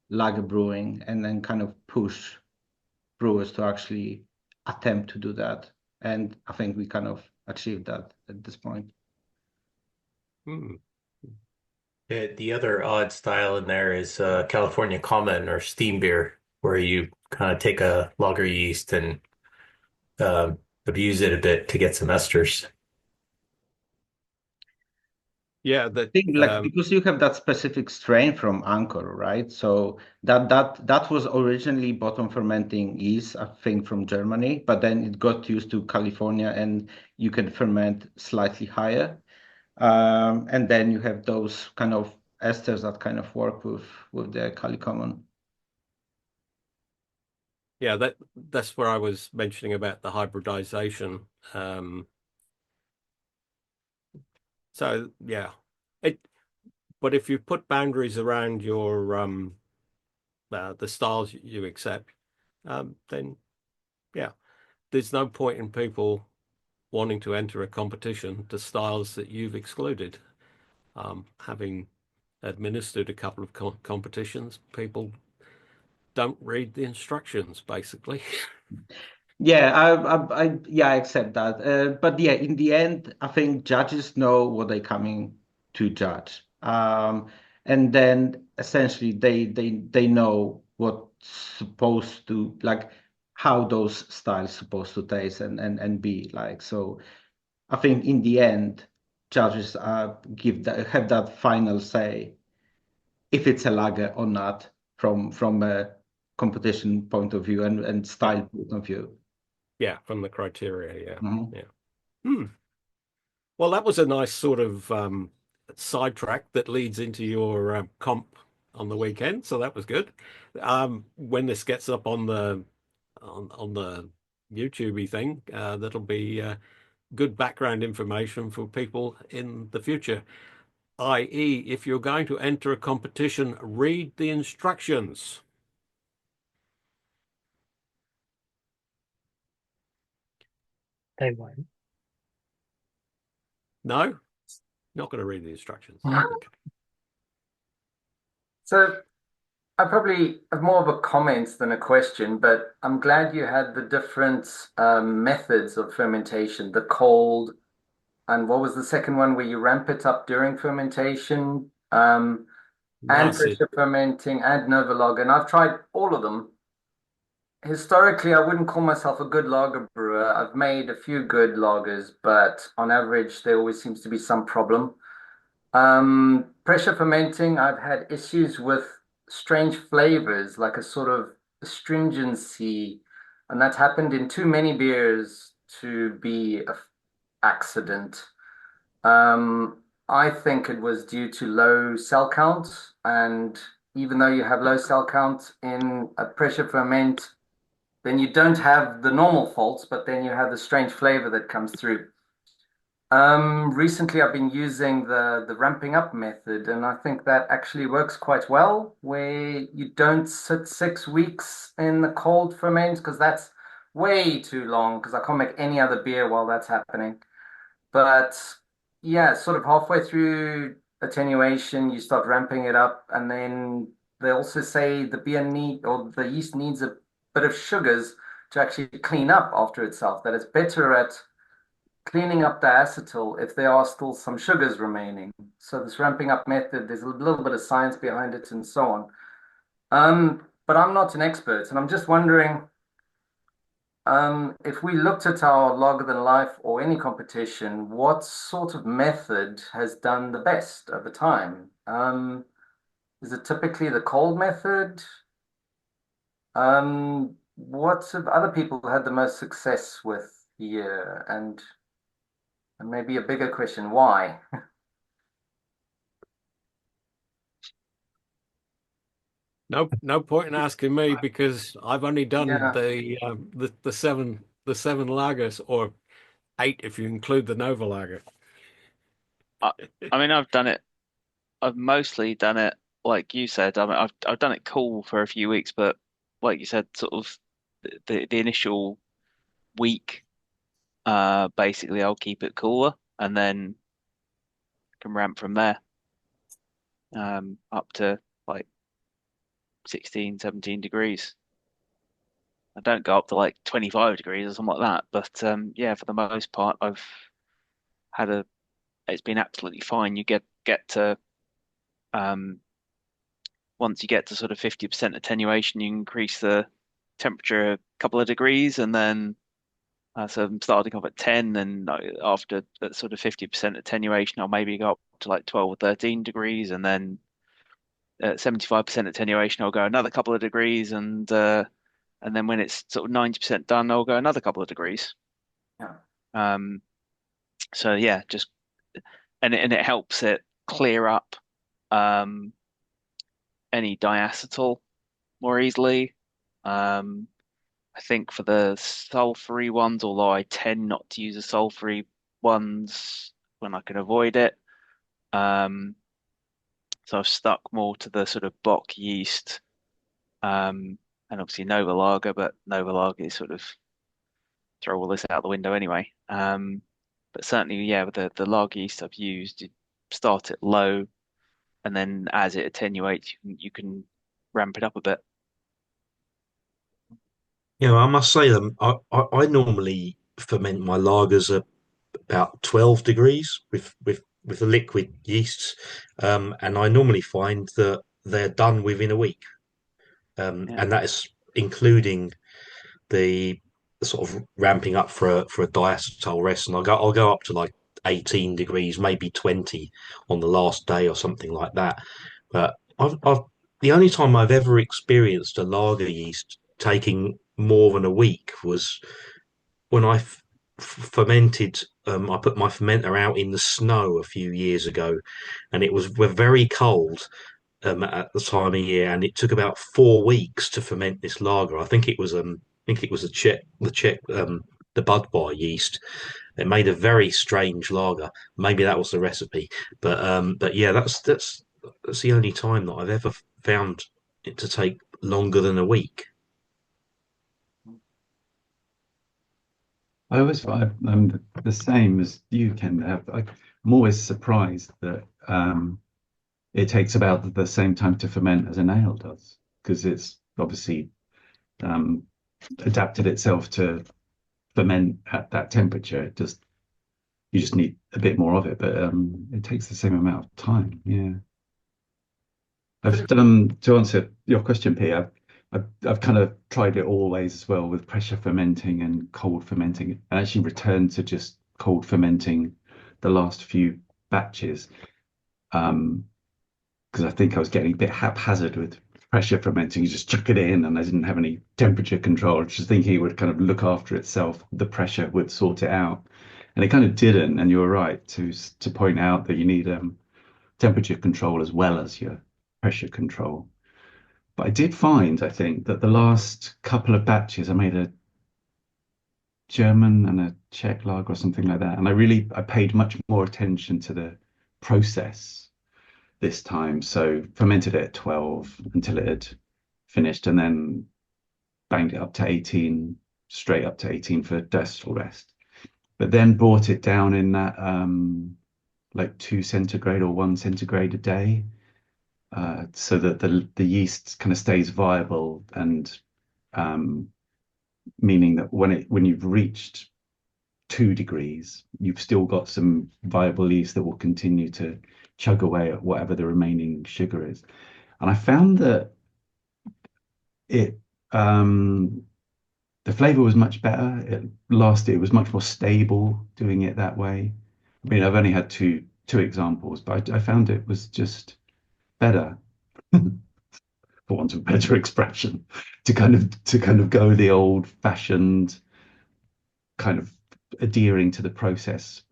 lager brewing and then kind of push brewers to actually attempt to do that. And I think we kind of achieved that at this point. Hmm. The other odd style in there is California Common or steam beer, where you kind of take a lager yeast and abuse it a bit to get some esters. Yeah, I think like because you have that specific strain from Anchor, right? So that was originally bottom fermenting yeast, I think, from Germany, but then it got used to California, and you can ferment slightly higher. And then you have those kind of esters that kind of work with the Cali Common. yeah, that's where I was mentioning about the hybridization. So yeah, it. But if you put boundaries around your the styles you accept, then yeah, there's no point in people wanting to enter a competition to styles that you've excluded. Having administered a couple of competitions, people don't read the instructions, basically. Yeah, I accept that. But yeah, in the end, I think judges know what they're coming to judge. And then essentially they know what's supposed to like how those styles supposed to taste and be like. So I think in the end, judges have that final say if it's a lager or not from a competition point of view and style point of view. Yeah, from the criteria. Yeah, Mhm. yeah. Hmm. Well, that was a nice sort of sidetrack that leads into your comp on the weekend, so that was good. When this gets up on the YouTubey thing, that'll be good background information for people in the future. I.e., if you're going to enter a competition, read the instructions. They won't. No, not going to read the instructions. Okay. So I probably have more of a comment than a question, but I'm glad you had the different methods of fermentation, the cold, and what was the second one where you ramp it up during fermentation, and Nice. pressure fermenting and Novolog, and I've tried all of them. Historically, I wouldn't call myself a good lager brewer. I've made a few good lagers, but on average, there always seems to be some problem. Pressure fermenting, I've had issues with strange flavors, like a sort of astringency, and that's happened in too many beers to be an accident. I think it was due to low cell count, and even though you have low cell count in a pressure ferment, then you don't have the normal faults, but then you have the strange flavor that comes through. Recently I've been using the ramping up method, and I think that actually works quite well, where you don't sit 6 weeks in the cold ferment, because that's way too long, because I can't make any other beer while that's happening. But yeah, sort of halfway through attenuation, you start ramping it up, and then they also say the beer need or the yeast needs a bit of sugars to actually clean up after itself, that it's better at cleaning up the acetal if there are still some sugars remaining. So this ramping up method, there's a little bit of science behind it and so on. But I'm not an expert, and I'm just wondering, if we looked at our Longer Than Life or any competition, what sort of method has done the best over time? Is it typically the cold method? what have other people had the most success with here? And maybe a bigger question, why? No point in asking me because I've only done Yeah. the seven lagers, or eight if you include the Nova lager. I, I mean, I've done it. I've mostly done it like you said. I mean, I've done it cool for a few weeks, but like you said, sort of the initial week, basically I'll keep it cooler and then can ramp from there, up to like 16, 17 degrees. I don't go up to like 25 degrees or something like that, but yeah, for the most part, I've had a. It's been absolutely fine. You get to um once you get to sort of 50% attenuation, you increase the temperature a couple of degrees, and then so I'm starting off at 10, and after that sort of 50% attenuation, I'll maybe go up to like 12 or 13 degrees, and then at 75% attenuation, I'll go another couple of degrees, and then when it's sort of 90% done, I'll go another couple of degrees. Yeah. Um, so yeah, just and it helps it clear up um any diacetyl more easily. Um, I think for the sulfury ones, although I tend not to use the sulfury ones when I can avoid it. Um, so I've stuck more to the sort of Bock yeast, and obviously Nova Lager, but Nova Lager is sort of throw all this out the window anyway. But certainly, yeah, with the lager yeast I've used, you start it low, and then as it attenuates, you can ramp it up a bit. Yeah, I must say them. I normally ferment my lagers at about 12 degrees with the liquid yeasts, and I normally find that they're done within a week, Yeah, and that is including the, the sort of ramping up for a diacetyl rest, and I'll go up to like 18 degrees, maybe 20 on the last day or something like that. But I've the only time I've ever experienced a lager yeast taking more than a week was when fermented. I put my fermenter out in the snow a few years ago, and it was we're very cold at the time of year, and it took about 4 weeks to ferment this lager. I think it was the Czech the Budvar yeast. It made a very strange lager. Maybe that was the recipe, but yeah, that's the only time that I've ever found it to take longer than a week. I'm the same as you, Ken. I'm always surprised that it takes about the same time to ferment as an ale does, because it's obviously um, adapted itself to ferment at that temperature. You just need a bit more of it, but it takes the same amount of time. Yeah. I've done to answer your question, Peter. I've kind of tried it all ways as well with pressure fermenting and cold fermenting. I actually returned to just cold fermenting the last few batches because I think I was getting a bit haphazard with pressure fermenting. You just chuck it in, and I didn't have any temperature control. Just thinking it would kind of look after itself, the pressure would sort it out, and it kind of didn't. And you were right to point out that you need temperature control as well as your pressure control. But I did find, I think, that the last couple of batches I made a German and a Czech lager or something like that, and I paid much more attention to the process this time. So fermented it at 12 until it had finished, and then banged it up to 18, straight up to 18 for diacetyl rest. But then brought it down in that like 2 centigrade or 1 centigrade a day, so that the yeast kind of stays viable, and meaning that when you've reached 2 degrees, you've still got some viable yeast that will continue to chug away at whatever the remaining sugar is. And I found that it the flavor was much better. It was much more stable doing it that way. I mean, I've only had two examples, but I found it was just better. for want of a better expression, to kind of go the old-fashioned kind of adhering to the process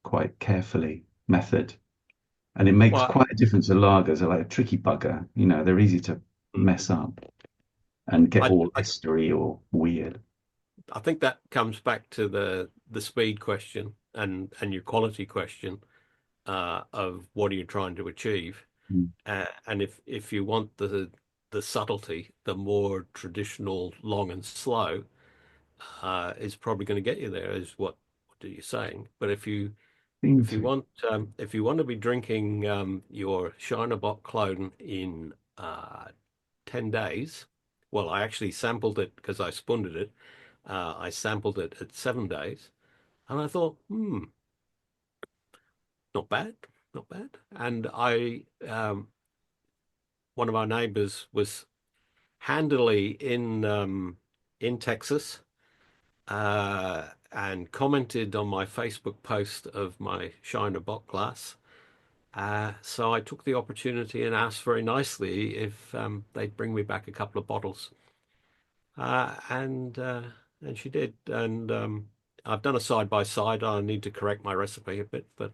quite carefully method. And it makes Well, quite a difference. The lagers are like a tricky bugger. You know, they're easy to mess up and get I, all I estery or weird. I think that comes back to the speed question and your quality question of what are you trying to achieve. Mm. And if you want the subtlety, the more traditional long and slow is probably going to get you there, is what are you saying? But Seem to. if you want to be drinking your Shiner Bock clone in 10 days, well, I actually sampled it because I spuned it. I sampled it at 7 days, and I thought, not bad, not bad. And one of our neighbors was handily in Texas and commented on my Facebook post of my Shiner Bock glass. So I took the opportunity and asked very nicely if they'd bring me back a couple of bottles, uh, and uh, and she did. And I've done a side by side. I need to correct my recipe a bit, but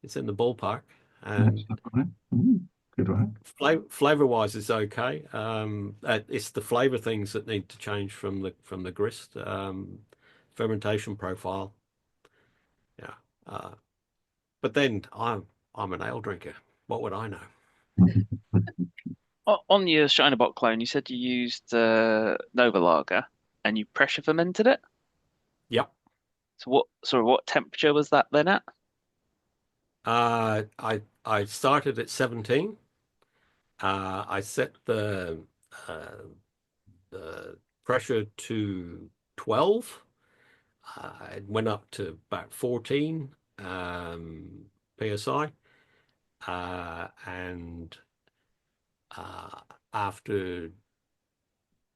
it's in the ballpark. That's And all right. Good work. flavor wise, it's okay. It's the flavor things that need to change from the grist. Fermentation profile, yeah. Uh, but then I'm an ale drinker. What would I know? On your Shiner Bock clone, you said you used Nova Lager and you pressure fermented it. Yep. So what temperature was that then at? I started at 17. I set uh, the pressure to 12. It went up to about 14 psi. And after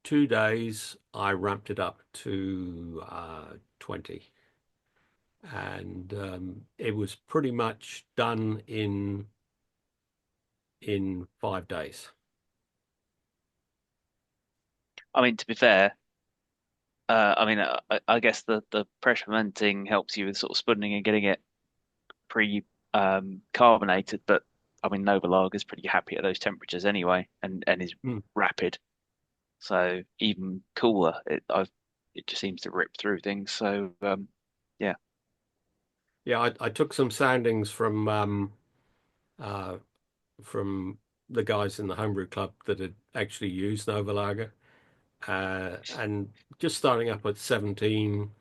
2 days, I ramped it up to 20. And it was pretty much done in 5 days. I mean, to be fair, I guess the pressure fermenting helps you with sort of spunning and getting it pre carbonated, but I mean Nova Lager is pretty happy at those temperatures anyway, and is Mm. rapid. So even cooler, it just seems to rip through things. So yeah, Yeah, I took some soundings uh, from the guys in the homebrew club that had actually used Nova Lager, and just starting up at 17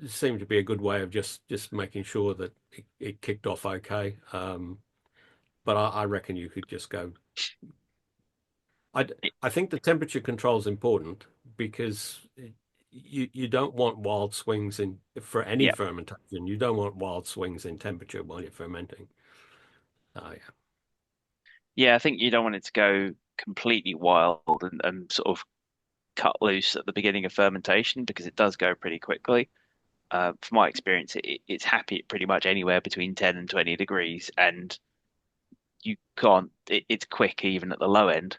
seemed to be a good way of just making sure that it kicked off okay. But I reckon you could just go. I I think the temperature control is important because you don't want wild swings in for any yeah, fermentation. You don't want wild swings in temperature while you're fermenting. Yeah. yeah. I think you don't want it to go completely wild and sort of cut loose at the beginning of fermentation because it does go pretty quickly. From my experience, it's happy at pretty much anywhere between 10 and 20 degrees, and you can't. It's quick even at the low end.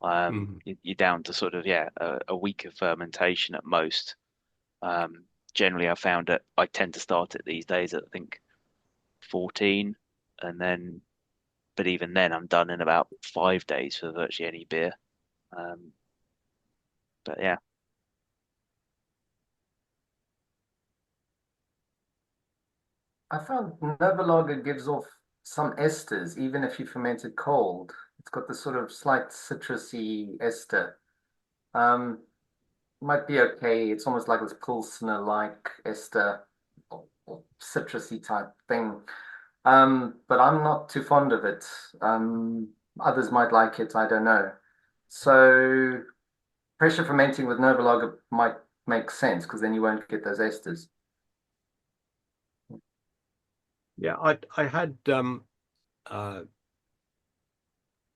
Mhm. You're down to sort of a week of fermentation at most. Generally, I found that I tend to start it these days at I think 14, and then but even then I'm done in about 5 days for virtually any beer. Um, but yeah, I found Nova Lager gives off some esters, even if you ferment it cold. It's got this sort of slight citrusy ester. Um, Might be okay. It's almost like this Pilsner-like ester or citrusy type thing. But I'm not too fond of it. Others might like it, I don't know. So pressure fermenting with Nova Lager might make sense because then you won't get those esters. Yeah, I had uh,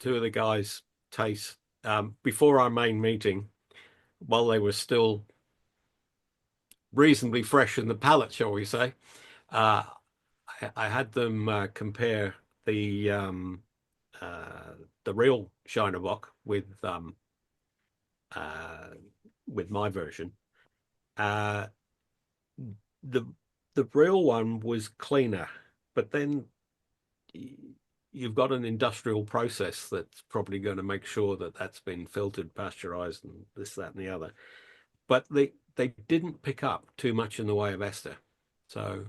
two of the guys taste before our main meeting while they were still reasonably fresh in the palate, shall we say. Uh, I had them compare the real Shiner Bock with my version. Uh, the the real one was cleaner, but then you've got an industrial process that's probably going to make sure that that's been filtered, pasteurized, and this, that, and the other. But they didn't pick up too much in the way of ester. So,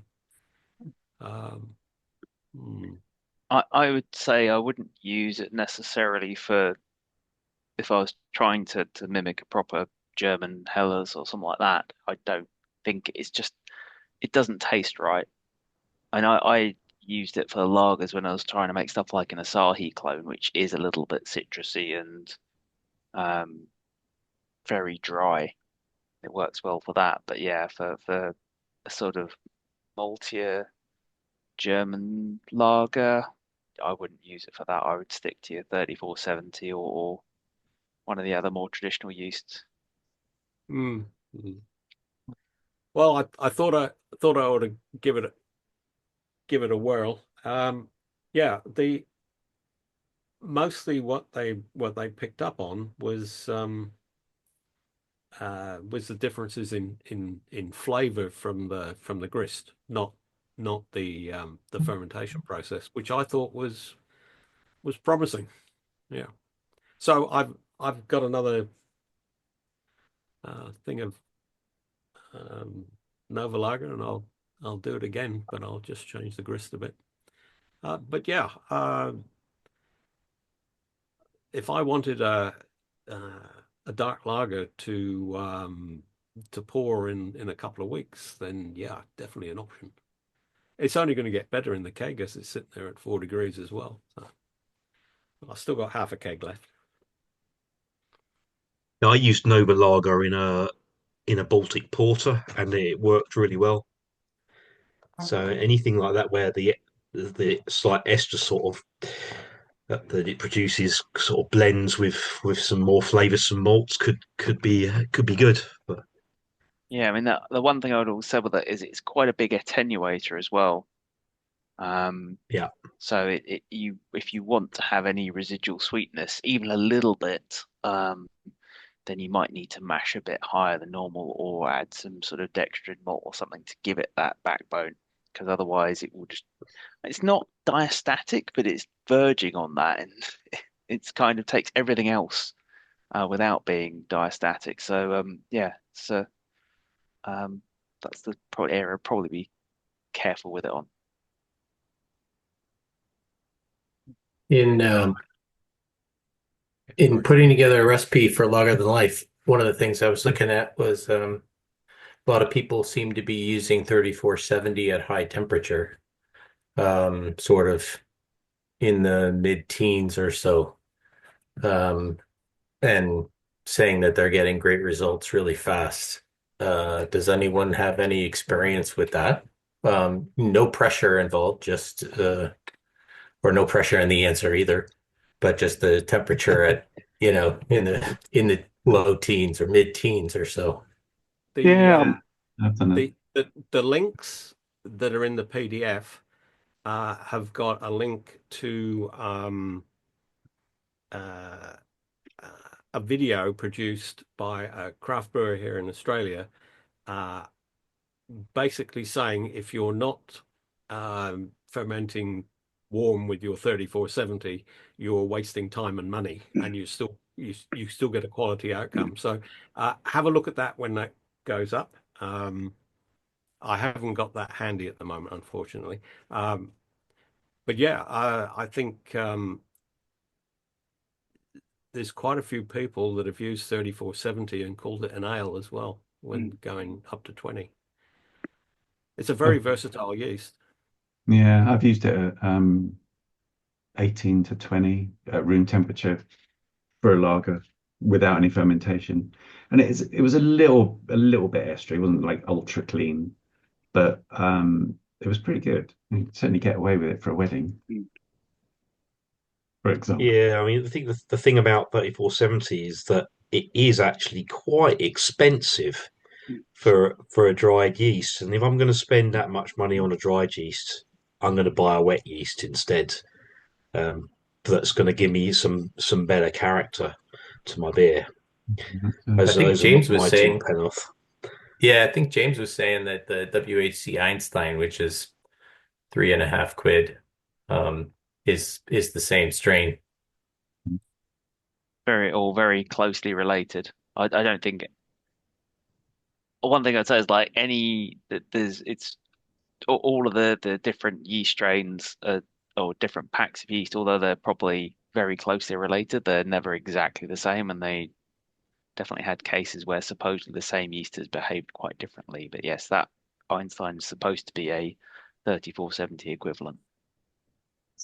um, I would say I wouldn't use it necessarily for if I was trying to mimic a proper German Helles or something like that. I don't think it's just it doesn't taste right. And I used it for lagers when I was trying to make stuff like an Asahi clone, which is a little bit citrusy and um, very dry. It works well for that. But yeah, for a sort of maltier German lager, I wouldn't use it for that. I would stick to your 3470 or one of the other more traditional yeasts. mm, mm. Well, I thought I ought to give it a whirl. Yeah, the mostly what they picked up on was the differences in flavor from the grist, not the fermentation process, which I thought was promising. Yeah. So I've got another thing of Nova Lager, and I'll do it again, but I'll just change the grist a bit. But yeah, if I wanted a dark lager to pour in a couple of weeks, then yeah, definitely an option. It's only going to get better in the keg as it's sitting there at 4 degrees as well. So I've still got half a keg left. I used Nova Lager in a Baltic porter, and it worked really well. So anything like that where the slight ester sort of that it produces sort of blends with some more flavoursome malts could be good. But Yeah, I mean the one thing I would also say with it is it's quite a big attenuator as well. yeah, So you if you want to have any residual sweetness, even a little bit, then you might need to mash a bit higher than normal or add some sort of dextrin malt or something to give it that backbone. Because otherwise it will just it's not diastatic, but it's verging on that and it's kind of takes everything else without being diastatic. So yeah, so that's the probably area I'd probably be careful with it on. In in putting together a recipe for Lager than Life, one of the things I was looking at was a lot of people seem to be using 3470 at high temperature, sort of in the mid-teens or so, and saying that they're getting great results really fast. Does anyone have any experience with that? No pressure involved, just or no pressure in the answer either, but just the temperature at in the low teens or mid-teens or so. Yeah, The I've done it. the links that are in the PDF have got a link to a video produced by a craft brewer here in Australia, uh, basically saying if you're not fermenting warm with your 3470, you're wasting time and money, and you still get a quality outcome. So have a look at that when that goes up. I haven't got that handy at the moment, unfortunately. But yeah, I think there's quite a few people that have used 3470 and called it an ale as well when going up to 20. It's a very versatile yeast. Yeah, I've used it at 18 to 20 at room temperature for a lager without any fermentation. And it was a little bit estery. It wasn't like ultra clean, but it was pretty good. You could certainly get away with it for a wedding, for example. yeah. I mean, I think the thing about 3470 is that it is actually quite expensive for a dried yeast. And if I'm going to spend that much money on a dried yeast, I'm going to buy a wet yeast instead. that's going to give me some better character to my beer. I think Those are James was my two saying, pennorth. yeah, I think James was saying that the WHC Einstein, which is 3.5 quid, is the same strain. Very closely related. I don't think one thing I'd say is like there's it's all of the different yeast strains or different packs of yeast, although they're probably very closely related, they're never exactly the same, and they definitely had cases where supposedly the same yeast has behaved quite differently. But yes, that Einstein is supposed to be a 3470 equivalent.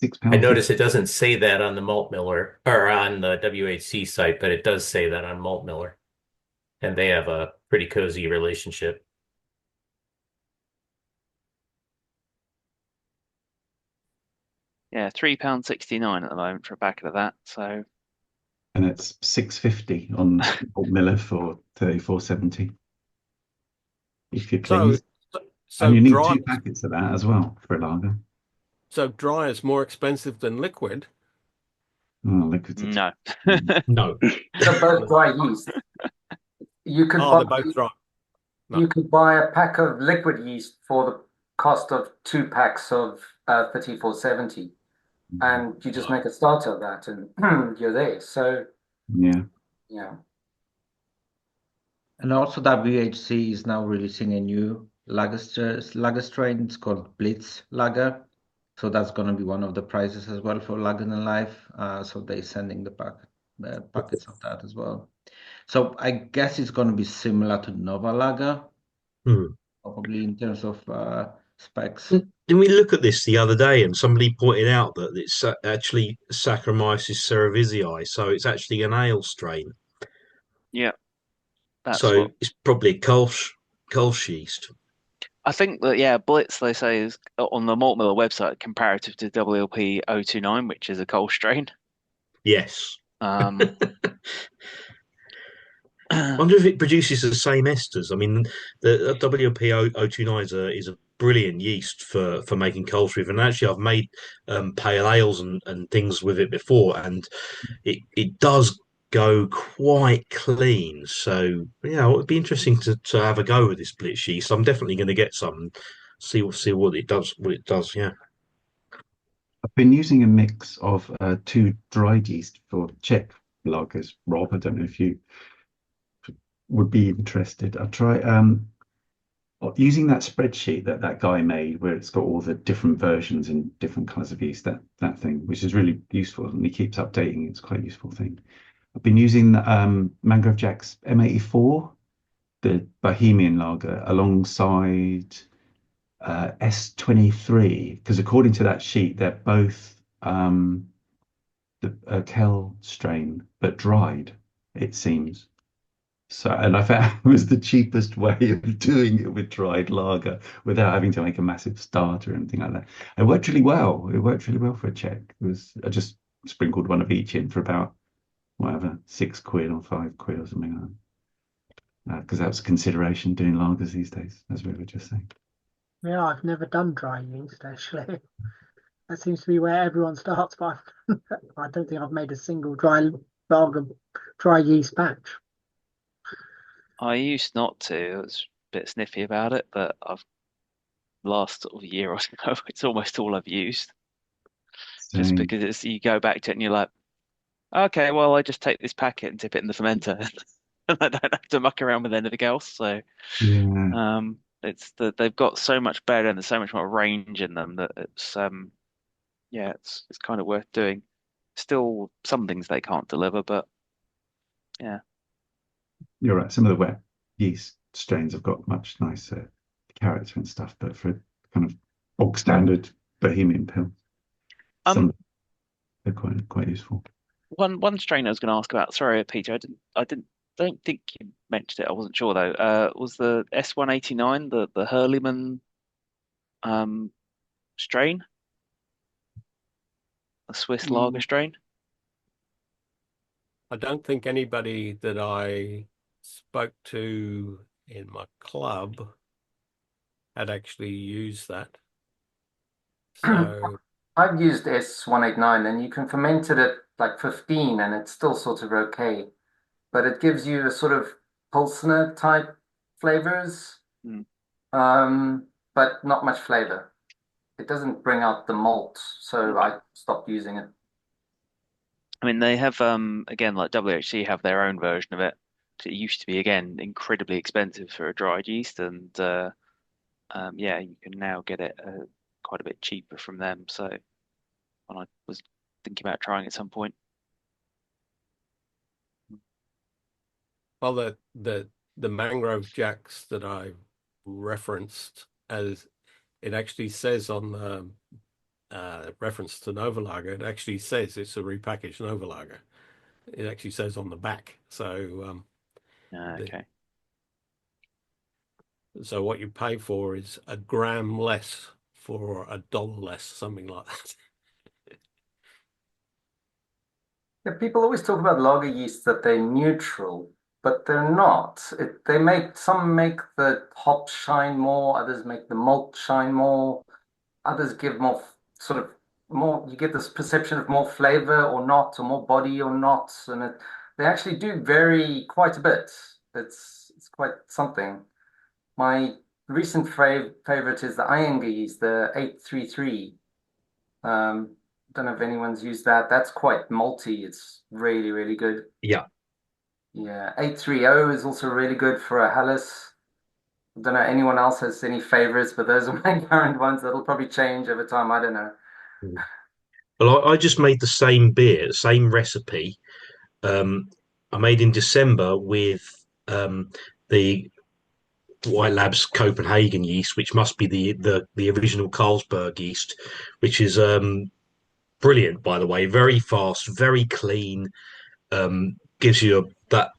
I £6 notice it 50. doesn't say that on the malt miller or on the WHC site, but it does say that on malt miller, and they have a pretty cozy relationship. Yeah, £3.69 at the moment for a packet of that. So And it's £6.50 on Old Miller for 34.70, if you So, please. And so you need dry, 2 packets of that as well for a lager. so dry is more expensive than liquid. Oh, liquids. no. No. They're both dry yeast. You could Oh, buy they're both dry. No. you could buy a pack of liquid yeast for the cost of 2 packs of 3470, and you just make a starter of that, and you're there. So Yeah. yeah, And also WHC is now releasing a new lager strain. It's called Blitz Lager. So that's going to be one of the prizes as well for Lager and Life. So they're sending the packets of that as well. So I guess it's going to be similar to Nova Lager, Hmm. probably in terms of specs. Didn't we look at this the other day and somebody pointed out that it's actually Saccharomyces cerevisiae, so it's actually an ale strain. Yeah, that's So what it's probably a Kolsch yeast. I think that. Yeah, Blitz they say is on the Malt Miller website comparative to WLP 029, which is a coal strain. Yes. Um, I wonder if it produces the same esters. I mean, the WLP 029 is a brilliant yeast for making Kolsch with, and actually I've made pale ales and things with it before, and it does go quite clean. So yeah, it would be interesting to have a go with this Blitz yeast. I'm definitely going to get some and see what it does. What it does, yeah. I've been using a mix of 2 dried yeast for Czech lagers. Rob, I don't know if you would be interested. I'll try using that spreadsheet that guy made, where it's got all the different versions and different kinds of yeast. That thing, which is really useful, and he keeps updating. It's quite a useful thing. I've been using Mangrove Jack's M84, the Bohemian lager, alongside S23, because according to that sheet, they're both the Kel strain, but dried, it seems. So, and I found it was the cheapest way of doing it with dried lager without having to make a massive starter or anything like that. It worked really well. It worked really well for a Czech. I just sprinkled one of each in for about whatever, 6 quid or 5 quid or something like that. Because that was a consideration doing lagers these days, as we were just saying. Yeah, I've never done dry yeast actually. That seems to be where everyone starts, but I don't think I've made a single lager, dry yeast batch. I used not to. I was a bit sniffy about it, but I've last sort of year or so, it's almost all I've used. Just Same. because you go back to it and you're like, okay, well, I just take this packet and dip it in the fermenter, and I don't have to muck around with anything else. So, Yeah. it's that they've got so much better and there's so much more range in them that yeah, it's kind of worth doing. Still, some things they can't deliver, but yeah. You're right. Some of the wet yeast strains have got much nicer character and stuff, but for kind of bog standard Bohemian pill, Um, some they're quite useful. one strain I was going to ask about. Sorry, Peter, don't think you mentioned it. I wasn't sure though. Was the S189 the Hurleyman um strain, a Swiss lager Mm. strain? I don't think anybody that I spoke to in my club had actually used that. So I've used S189 and you can ferment it at like 15 and it's still sort of okay, but it gives you a sort of Pilsner type flavors, Mm. but not much flavor. It doesn't bring out the malt, so Okay. I stopped using it. I mean, they have again, like WHC have their own version of it. It used to be again incredibly expensive for a dried yeast, and yeah, you can now get it quite a bit cheaper from them. So, and I was thinking about trying at some point. Well, the mangrove jacks that I referenced, as it actually says on the reference to Novalager, it actually says it's a repackaged Novalager. It actually says on the back. Okay. So what you pay for is a gram less for $1 less, something like that. Yeah, people always talk about lager yeast that they're neutral, but they're not. They make some make the hops shine more, others make the malt shine more, others give more sort of more. You get this perception of more flavor or not, or more body or not, and they actually do vary quite a bit. It's quite something. My recent favorite is the Iyengar yeast, the 833. Don't know if anyone's used that. That's quite malty. It's really, really good. Yeah. Yeah, 830 is also really good for a Helles. Don't know anyone else has any favorites, but those are my current ones. That'll probably change over time. I don't know. Well, I just made the same beer, the same recipe. Um, I made in December with the White Labs Copenhagen yeast, which must be the original Carlsberg yeast, which is brilliant, by the way. Very fast, very clean. Gives you that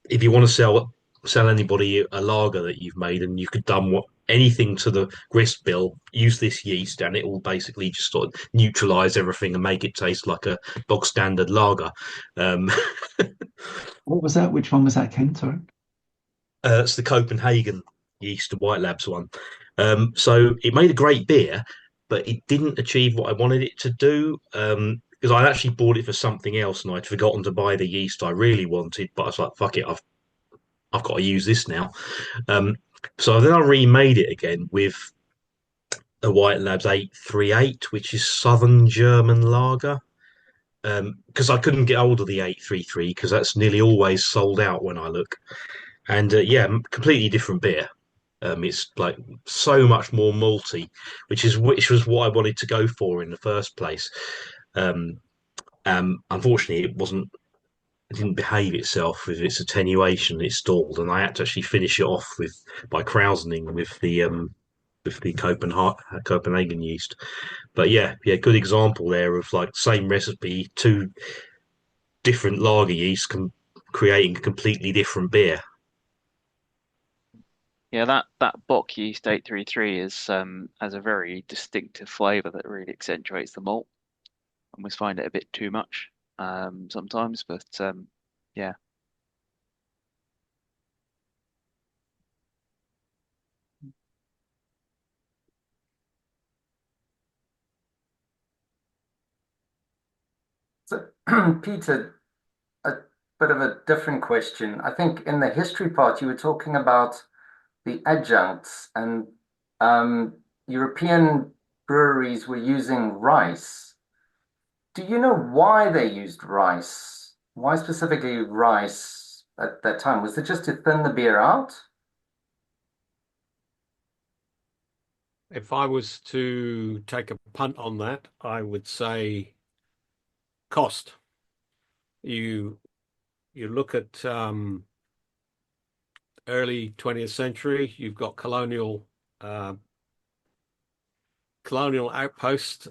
if you want to sell anybody a lager that you've made and you could done what anything to the grist bill, use this yeast and it will basically just sort of neutralize everything and make it taste like a bog standard lager. Um, What was that? Which one was that, Ken? Sorry. it's the Copenhagen yeast, the White Labs one. So it made a great beer, but it didn't achieve what I wanted it to do. Because I actually bought it for something else and I'd forgotten to buy the yeast I really wanted, but I was like, fuck it, I've got to use this now. Um, so then I remade it again with a White Labs 838, which is Southern German lager. Because I couldn't get hold of the 833 because that's nearly always sold out when I look. And yeah, completely different beer. It's like so much more malty, which was what I wanted to go for in the first place. Um, Unfortunately, it didn't behave itself with its attenuation. It stalled, and I had to actually finish it off by krausening with the Copenhagen yeast. But yeah, good example there of like same recipe, two different lager yeasts creating a completely different beer. Yeah, that Bock yeast 833 is has a very distinctive flavour that really accentuates the malt. I almost find it a bit too much sometimes, but yeah. So, Peter, a bit of a different question. I think in the history part, you were talking about the adjuncts and European breweries were using rice. Do you know why they used rice? Why specifically rice at that time? Was it just to thin the beer out? If I was to take a punt on that, I would say cost. You you look at early 20th century, you've got uh, colonial outposts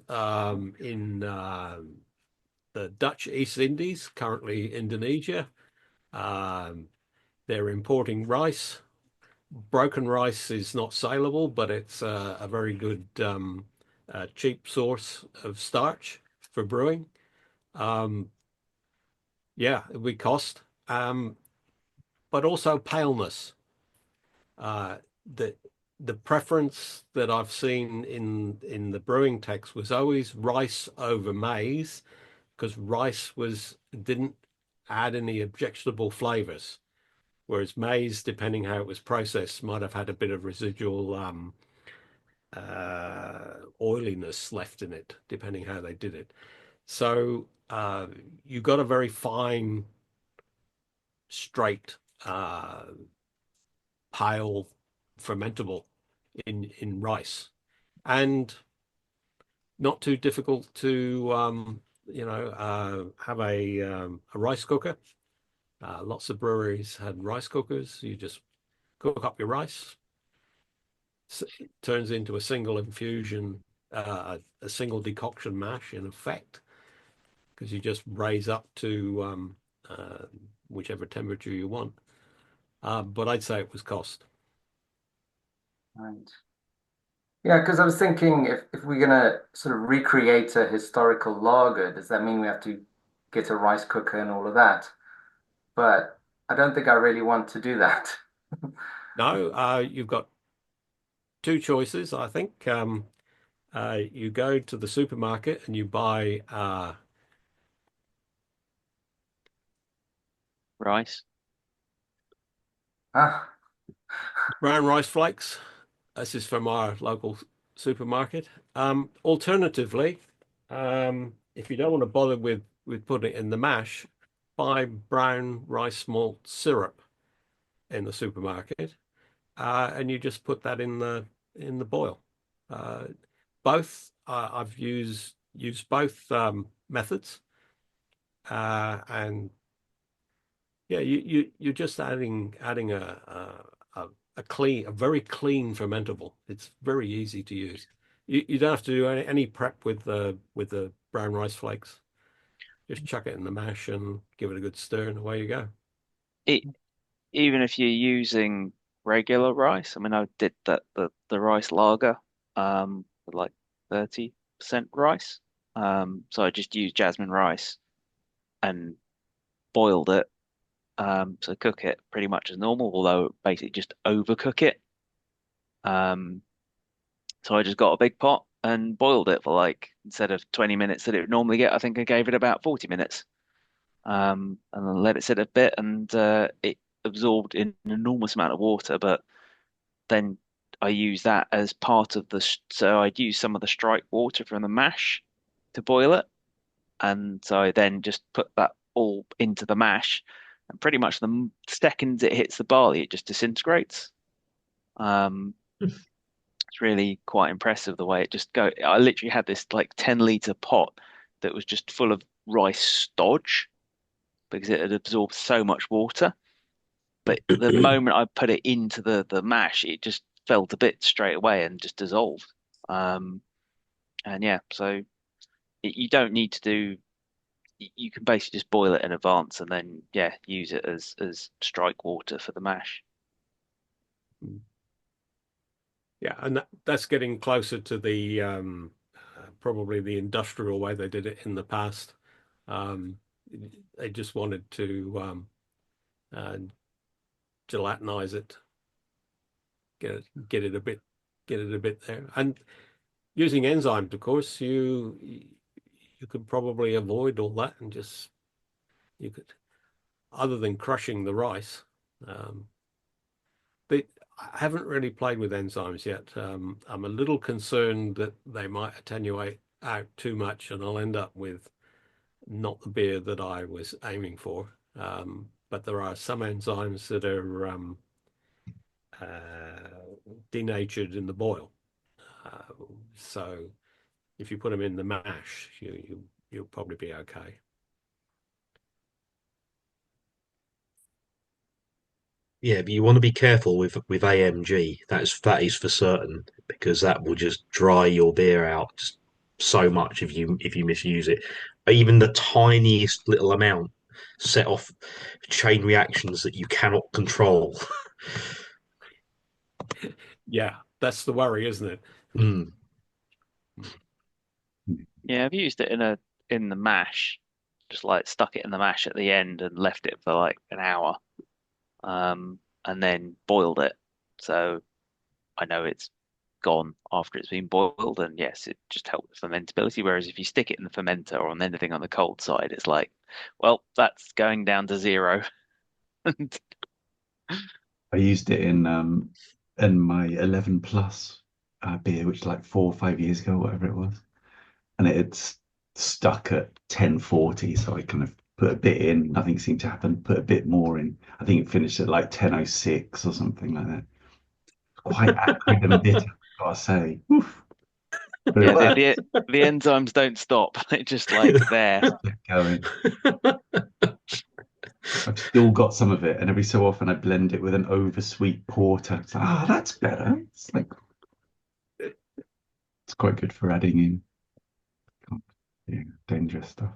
in the Dutch East Indies, currently Indonesia. Um, they're importing rice. Broken rice is not saleable, but it's a very good cheap source of starch for brewing. Um, yeah, we cost, but also paleness. Uh, the the preference that I've seen in the brewing text was always rice over maize, because rice was didn't add any objectionable flavors, whereas maize, depending how it was processed, might have had a bit of residual oiliness left in it, depending how they did it. So you got a very fine, straight, pale fermentable in rice, and not too difficult to have a rice cooker. Lots of breweries had rice cookers. You just cook up your rice. It turns into a single infusion, a single decoction mash in effect, because you just raise up to whichever temperature you want. But I'd say it was cost. Right. Yeah, because I was thinking if we're gonna sort of recreate a historical lager, does that mean we have to get a rice cooker and all of that? But I don't think I really want to do that. No, you've got two choices, I think. You go to the supermarket and you buy Rice. Ah, brown rice flakes. This is from our local supermarket. Alternatively, if you don't want to bother with putting it in the mash, buy brown rice malt syrup in the supermarket, and you just put that in the boil. Uh, both I've used both methods, and yeah, you're just adding a very clean fermentable. It's very easy to use. You don't have to do any prep with the brown rice flakes. Just chuck it in the mash and give it a good stir, and away you go. It, even if you're using regular rice, I mean, I did the rice lager with like 30% rice. So I just used jasmine rice and boiled it. So cook it pretty much as normal, although basically just overcook it. Um, so I just got a big pot and boiled it for like instead of 20 minutes that it would normally get, I think I gave it about 40 minutes. And then let it sit a bit, and it absorbed an enormous amount of water. But then I use that as part of so I'd use some of the strike water from the mash to boil it, and so I then just put that all into the mash, and pretty much the second it hits the barley, it just disintegrates. Um, it's really quite impressive the way it just go. I literally had this like 10-liter pot that was just full of rice stodge because it had absorbed so much water. But the moment I put it into the mash, it just fell to bits straight away and just dissolved. Um, and yeah, so you don't need to do. You can basically just boil it in advance and then yeah, use it as strike water for the mash. Yeah, and that's getting closer to the probably the industrial way they did it in the past. Um, they just wanted to uh, gelatinize it, get it a bit there. And using enzymes, of course, you could probably avoid all that and just you could, other than crushing the rice. But I haven't really played with enzymes yet. I'm a little concerned that they might attenuate out too much, and I'll end up with not the beer that I was aiming for. But there are some enzymes that are denatured in the boil. Uh, so if you put them in the mash, you'll probably be okay. Yeah, but you want to be careful with AMG. That is for certain because that will just dry your beer out just so much if you misuse it. Even the tiniest little amount set off chain reactions that you cannot control. Yeah, that's the worry, isn't it? Mm. Yeah, I've used it in the mash, just like stuck it in the mash at the end and left it for like an hour, and then boiled it. So I know it's gone after it's been boiled, and yes, it just helps with fermentability. Whereas if you stick it in the fermenter or on anything on the cold side, it's like, well, that's going down to zero. I used it in my 11 plus beer, which is like 4 or 5 years ago, whatever it was, and it had stuck at 1040. So I kind of put a bit in, nothing seemed to happen. Put a bit more in. I think it finished at like 1006 or something like that. Quite acrid and bitter, gotta say. Oof. But it Yeah, worked. the enzymes don't stop. They're just like there. Kept going. I've still got some of it, and every so often I blend it with an oversweet porter. It's like, that's better. It's like it's quite good for adding in yeah, dangerous stuff.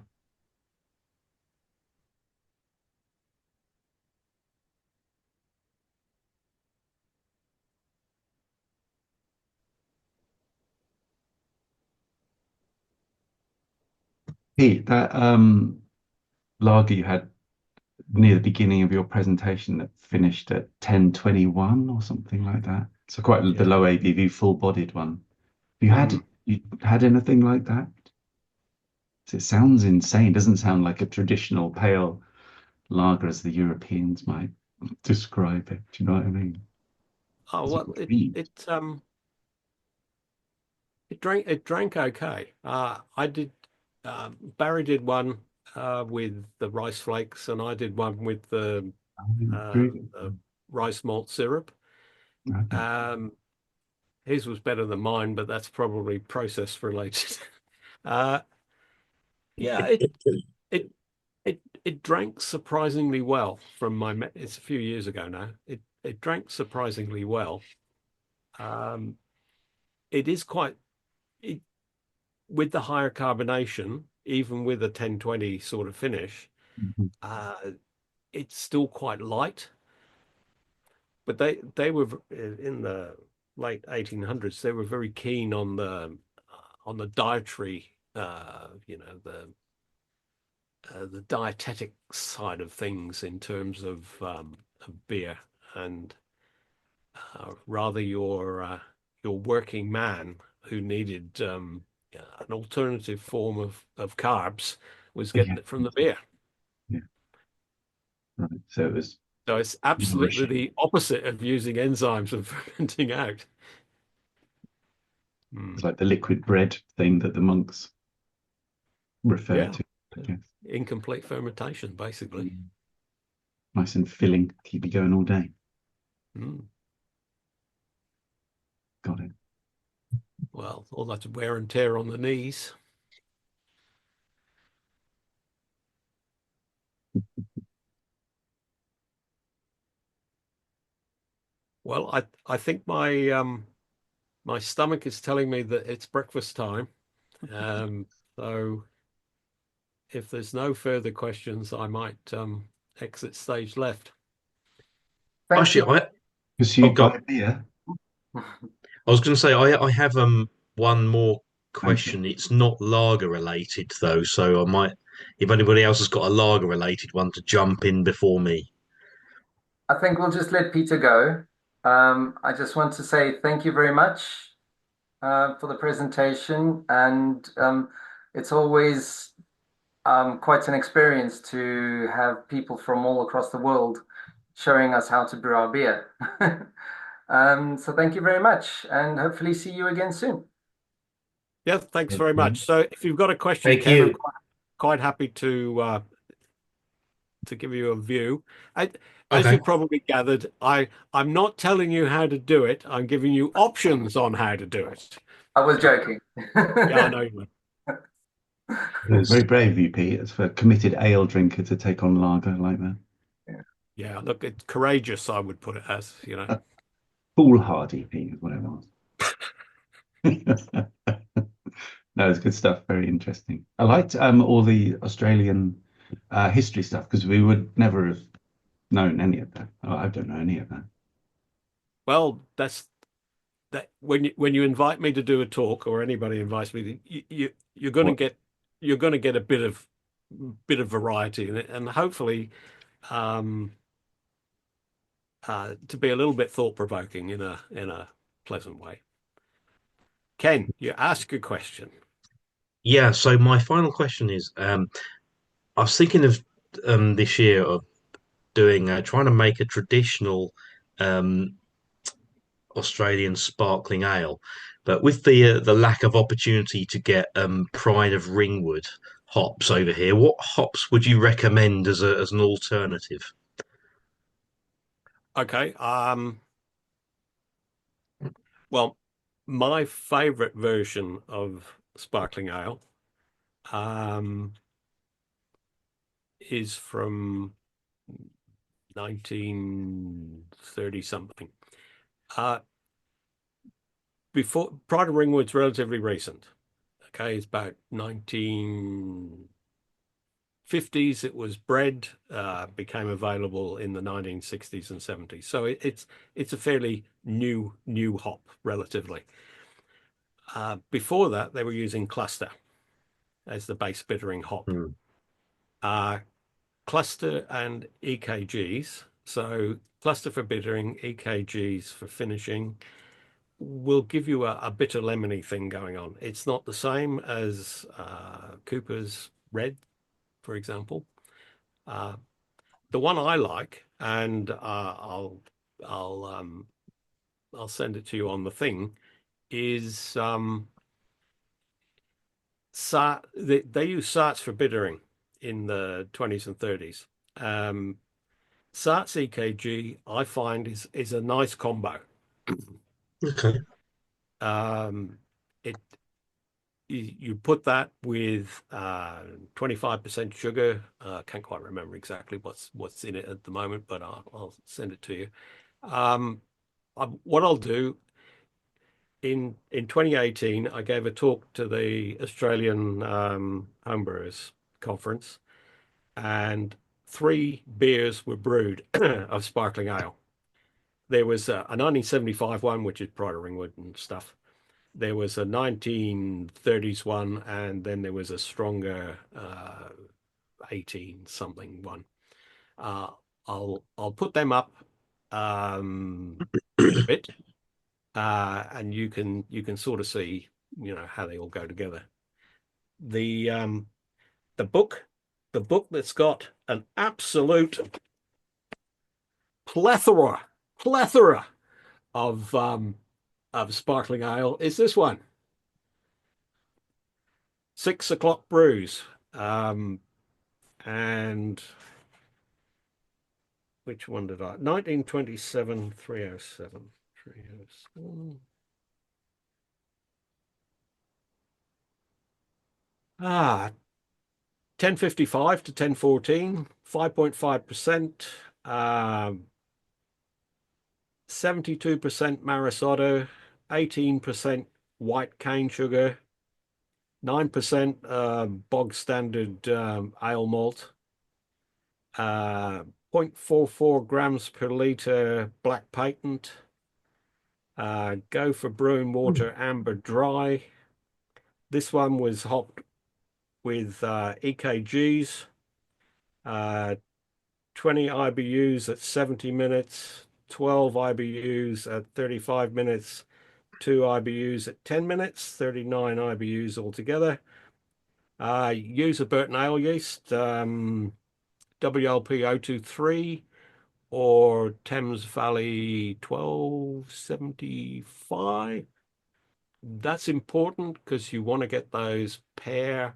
Pete, that lager you had near the beginning of your presentation that finished at 1021 or something like that. So quite the Yeah. low ABV, full-bodied one. Mm. You had anything like that? It sounds insane. It doesn't sound like a traditional pale lager as the Europeans might describe it. Do you know what I mean? Oh It's well, intrigued. it drank okay. I did Barry did one with the rice flakes, and I did one with the rice malt syrup. Okay. His was better than mine, but that's probably process related. Uh, yeah, it it drank surprisingly well from it's a few years ago now. It drank surprisingly well. Um, it is quite it, with the higher carbonation, even with a 1020 sort of finish, Mhm. it's still quite light. But they were in the late 1800s. They were very keen on the dietary, the dietetic side of things in terms of beer, and rather your working man who needed an alternative form of carbs was getting Yeah, it from the beer. yeah, right. So it was So it's absolutely nourishing. the opposite of using enzymes and fermenting out. It's like the liquid bread thing that the monks refer Yeah, to, I guess. incomplete fermentation, basically. Nice and filling, keep you going all day. Mm. Got it. Well, all that wear and tear on the knees. Well, I think my stomach is telling me that it's breakfast time. So if there's no further questions, I might exit stage left. Thank you. Actually, Because oh, you go buy on. beer. I was going to say I have one more Okay. question. It's not lager related though, so I might, if anybody else has got a lager related one, to jump in before me. I think we'll just let Peter go. I just want to say thank you very much for the presentation, and it's always quite an experience to have people from all across the world showing us how to brew our beer. So thank you very much, and hopefully see you again soon. Yeah, thanks very Okay. much. So if you've got a question, Thank Ken, I'm you. quite happy to give you a view. As Okay. you probably gathered, I'm not telling you how to do it. I'm giving you options on how to do it. I was joking. Yeah, I know you were. It's very brave of you, Pete. It's for a committed ale drinker to take on lager like that. Yeah, look, it's courageous, I would put it as, you know. Foolhardy, Pete, is what it was. No, it's good stuff. Very interesting. I liked all the Australian history stuff because we would never have known any of that. Oh, I don't know any of that. Well, that's that when you invite me to do a talk, or anybody invites me, you're going to What? get a bit of variety in it, and hopefully to be a little bit thought provoking in a pleasant way. Ken, you ask a question. Yeah, so my final question is, I was thinking of this year of doing trying to make a traditional um, Australian sparkling ale, but with the lack of opportunity to get Pride of Ringwood hops over here, what hops would you recommend as a as an alternative? Okay. Well, my favorite version of sparkling ale um, is from 1930 something. Uh, Before Pride of Ringwood's relatively recent. Okay, it's about 1950s. It was bred, became available in the 1960s and 70s. So it's a fairly new hop relatively. Before that, they were using cluster as the base bittering hop. Hmm. Cluster and EKGs. So cluster for bittering, EKGs for finishing will give you a bitter lemony thing going on. It's not the same as Cooper's Red, for example. Uh, the one I like, and I'll I'll send it to you on the thing, is they use Sarts for bittering in the 20s and 30s. Sarts EKG, I find, is a nice combo. Okay. Um, it you put that with 25% sugar. Can't quite remember exactly what's in it at the moment, but I'll send it to you. What I'll do in 2018, I gave a talk to the Australian Homebrewers Conference, and 3 beers were brewed of sparkling ale. There was a 1975 one, which is Pride of Ringwood and stuff. There was a 1930s one, and then there was a stronger 18 something one. Uh, I'll put them up in a bit, and you can sort of see how they all go together. The um, the book the book that's got an absolute plethora of sparkling ale is this one. 6 o'clock brews. And which one did I? 1927, 307. 307. 1055 to 1014, 5.5%, 72% Marisotto, 18% white cane sugar, 9% bog standard ale malt, 0.44 grams per litre black patent, go for brewing water amber dry. This one was hopped with EKGs, 20 IBUs at 70 minutes, 12 IBUs at 35 minutes, 2 IBUs at 10 minutes, 39 IBUs altogether. Use a Burton ale yeast, WLP 023 or Thames Valley 1275. That's important because you want to get those pear.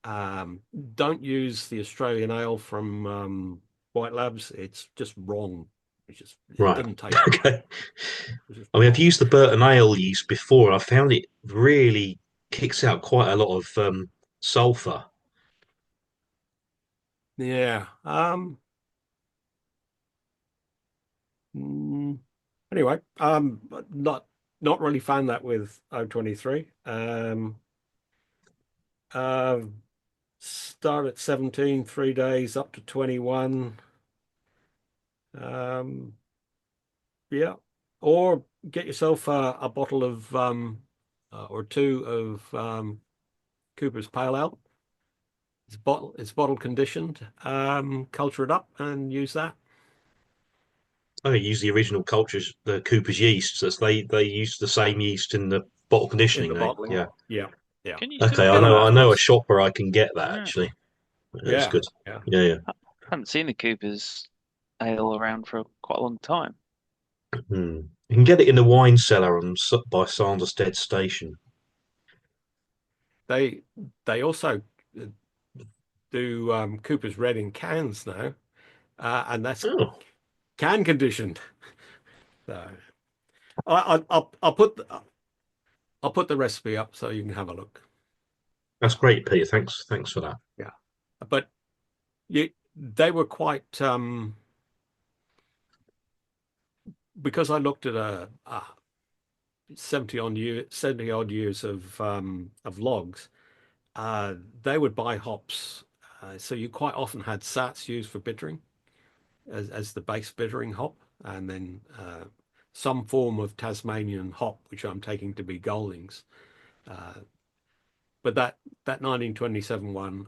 Don't use the Australian ale from White Labs. It's just wrong. It Right. doesn't taste Okay. I mean, I've wrong. used the Burton ale yeast before, and I found it really kicks out quite a lot of sulfur. Yeah. Anyway, not really found that with O23. Uh, start at 17, 3 days up to 21. Yeah, or get yourself a bottle of or two of Cooper's Pale Ale. It's bottle conditioned. Culture it up and use that. use the original cultures, the Cooper's yeast. So they use the same yeast in the bottle in conditioning. the bottling. Yeah. Yeah, yeah. Can you still Okay, get them I know a afterwards. shop where I can get that Yeah. actually. That's Yeah, good. yeah. Yeah. I haven't seen the Cooper's ale around for quite a long time. Hmm. You can get it in the wine cellar by Sanderstead Station. They also do Cooper's Red in cans now, and that's Oh, can conditioned. So I'll put the recipe up so you can have a look. that's great, Peter. Thanks for that. Yeah, but they were quite because I looked at a 70 odd years of logs. They would buy hops, so you quite often had Sats used for bittering as the base bittering hop, and then some form of Tasmanian hop, which I'm taking to be Goldings. But that 1927 one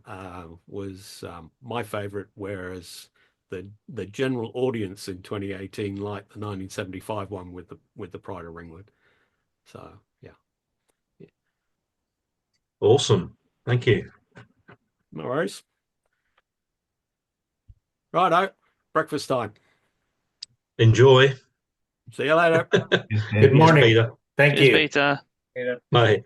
was my favorite, whereas the general audience in 2018 liked the 1975 one with the Pride of Ringwood. So yeah, Awesome. Thank you. no worries. Righto, breakfast time. Enjoy. See you later. Good Good morning. Peter. Thank Cheers, you. Peter. Bye.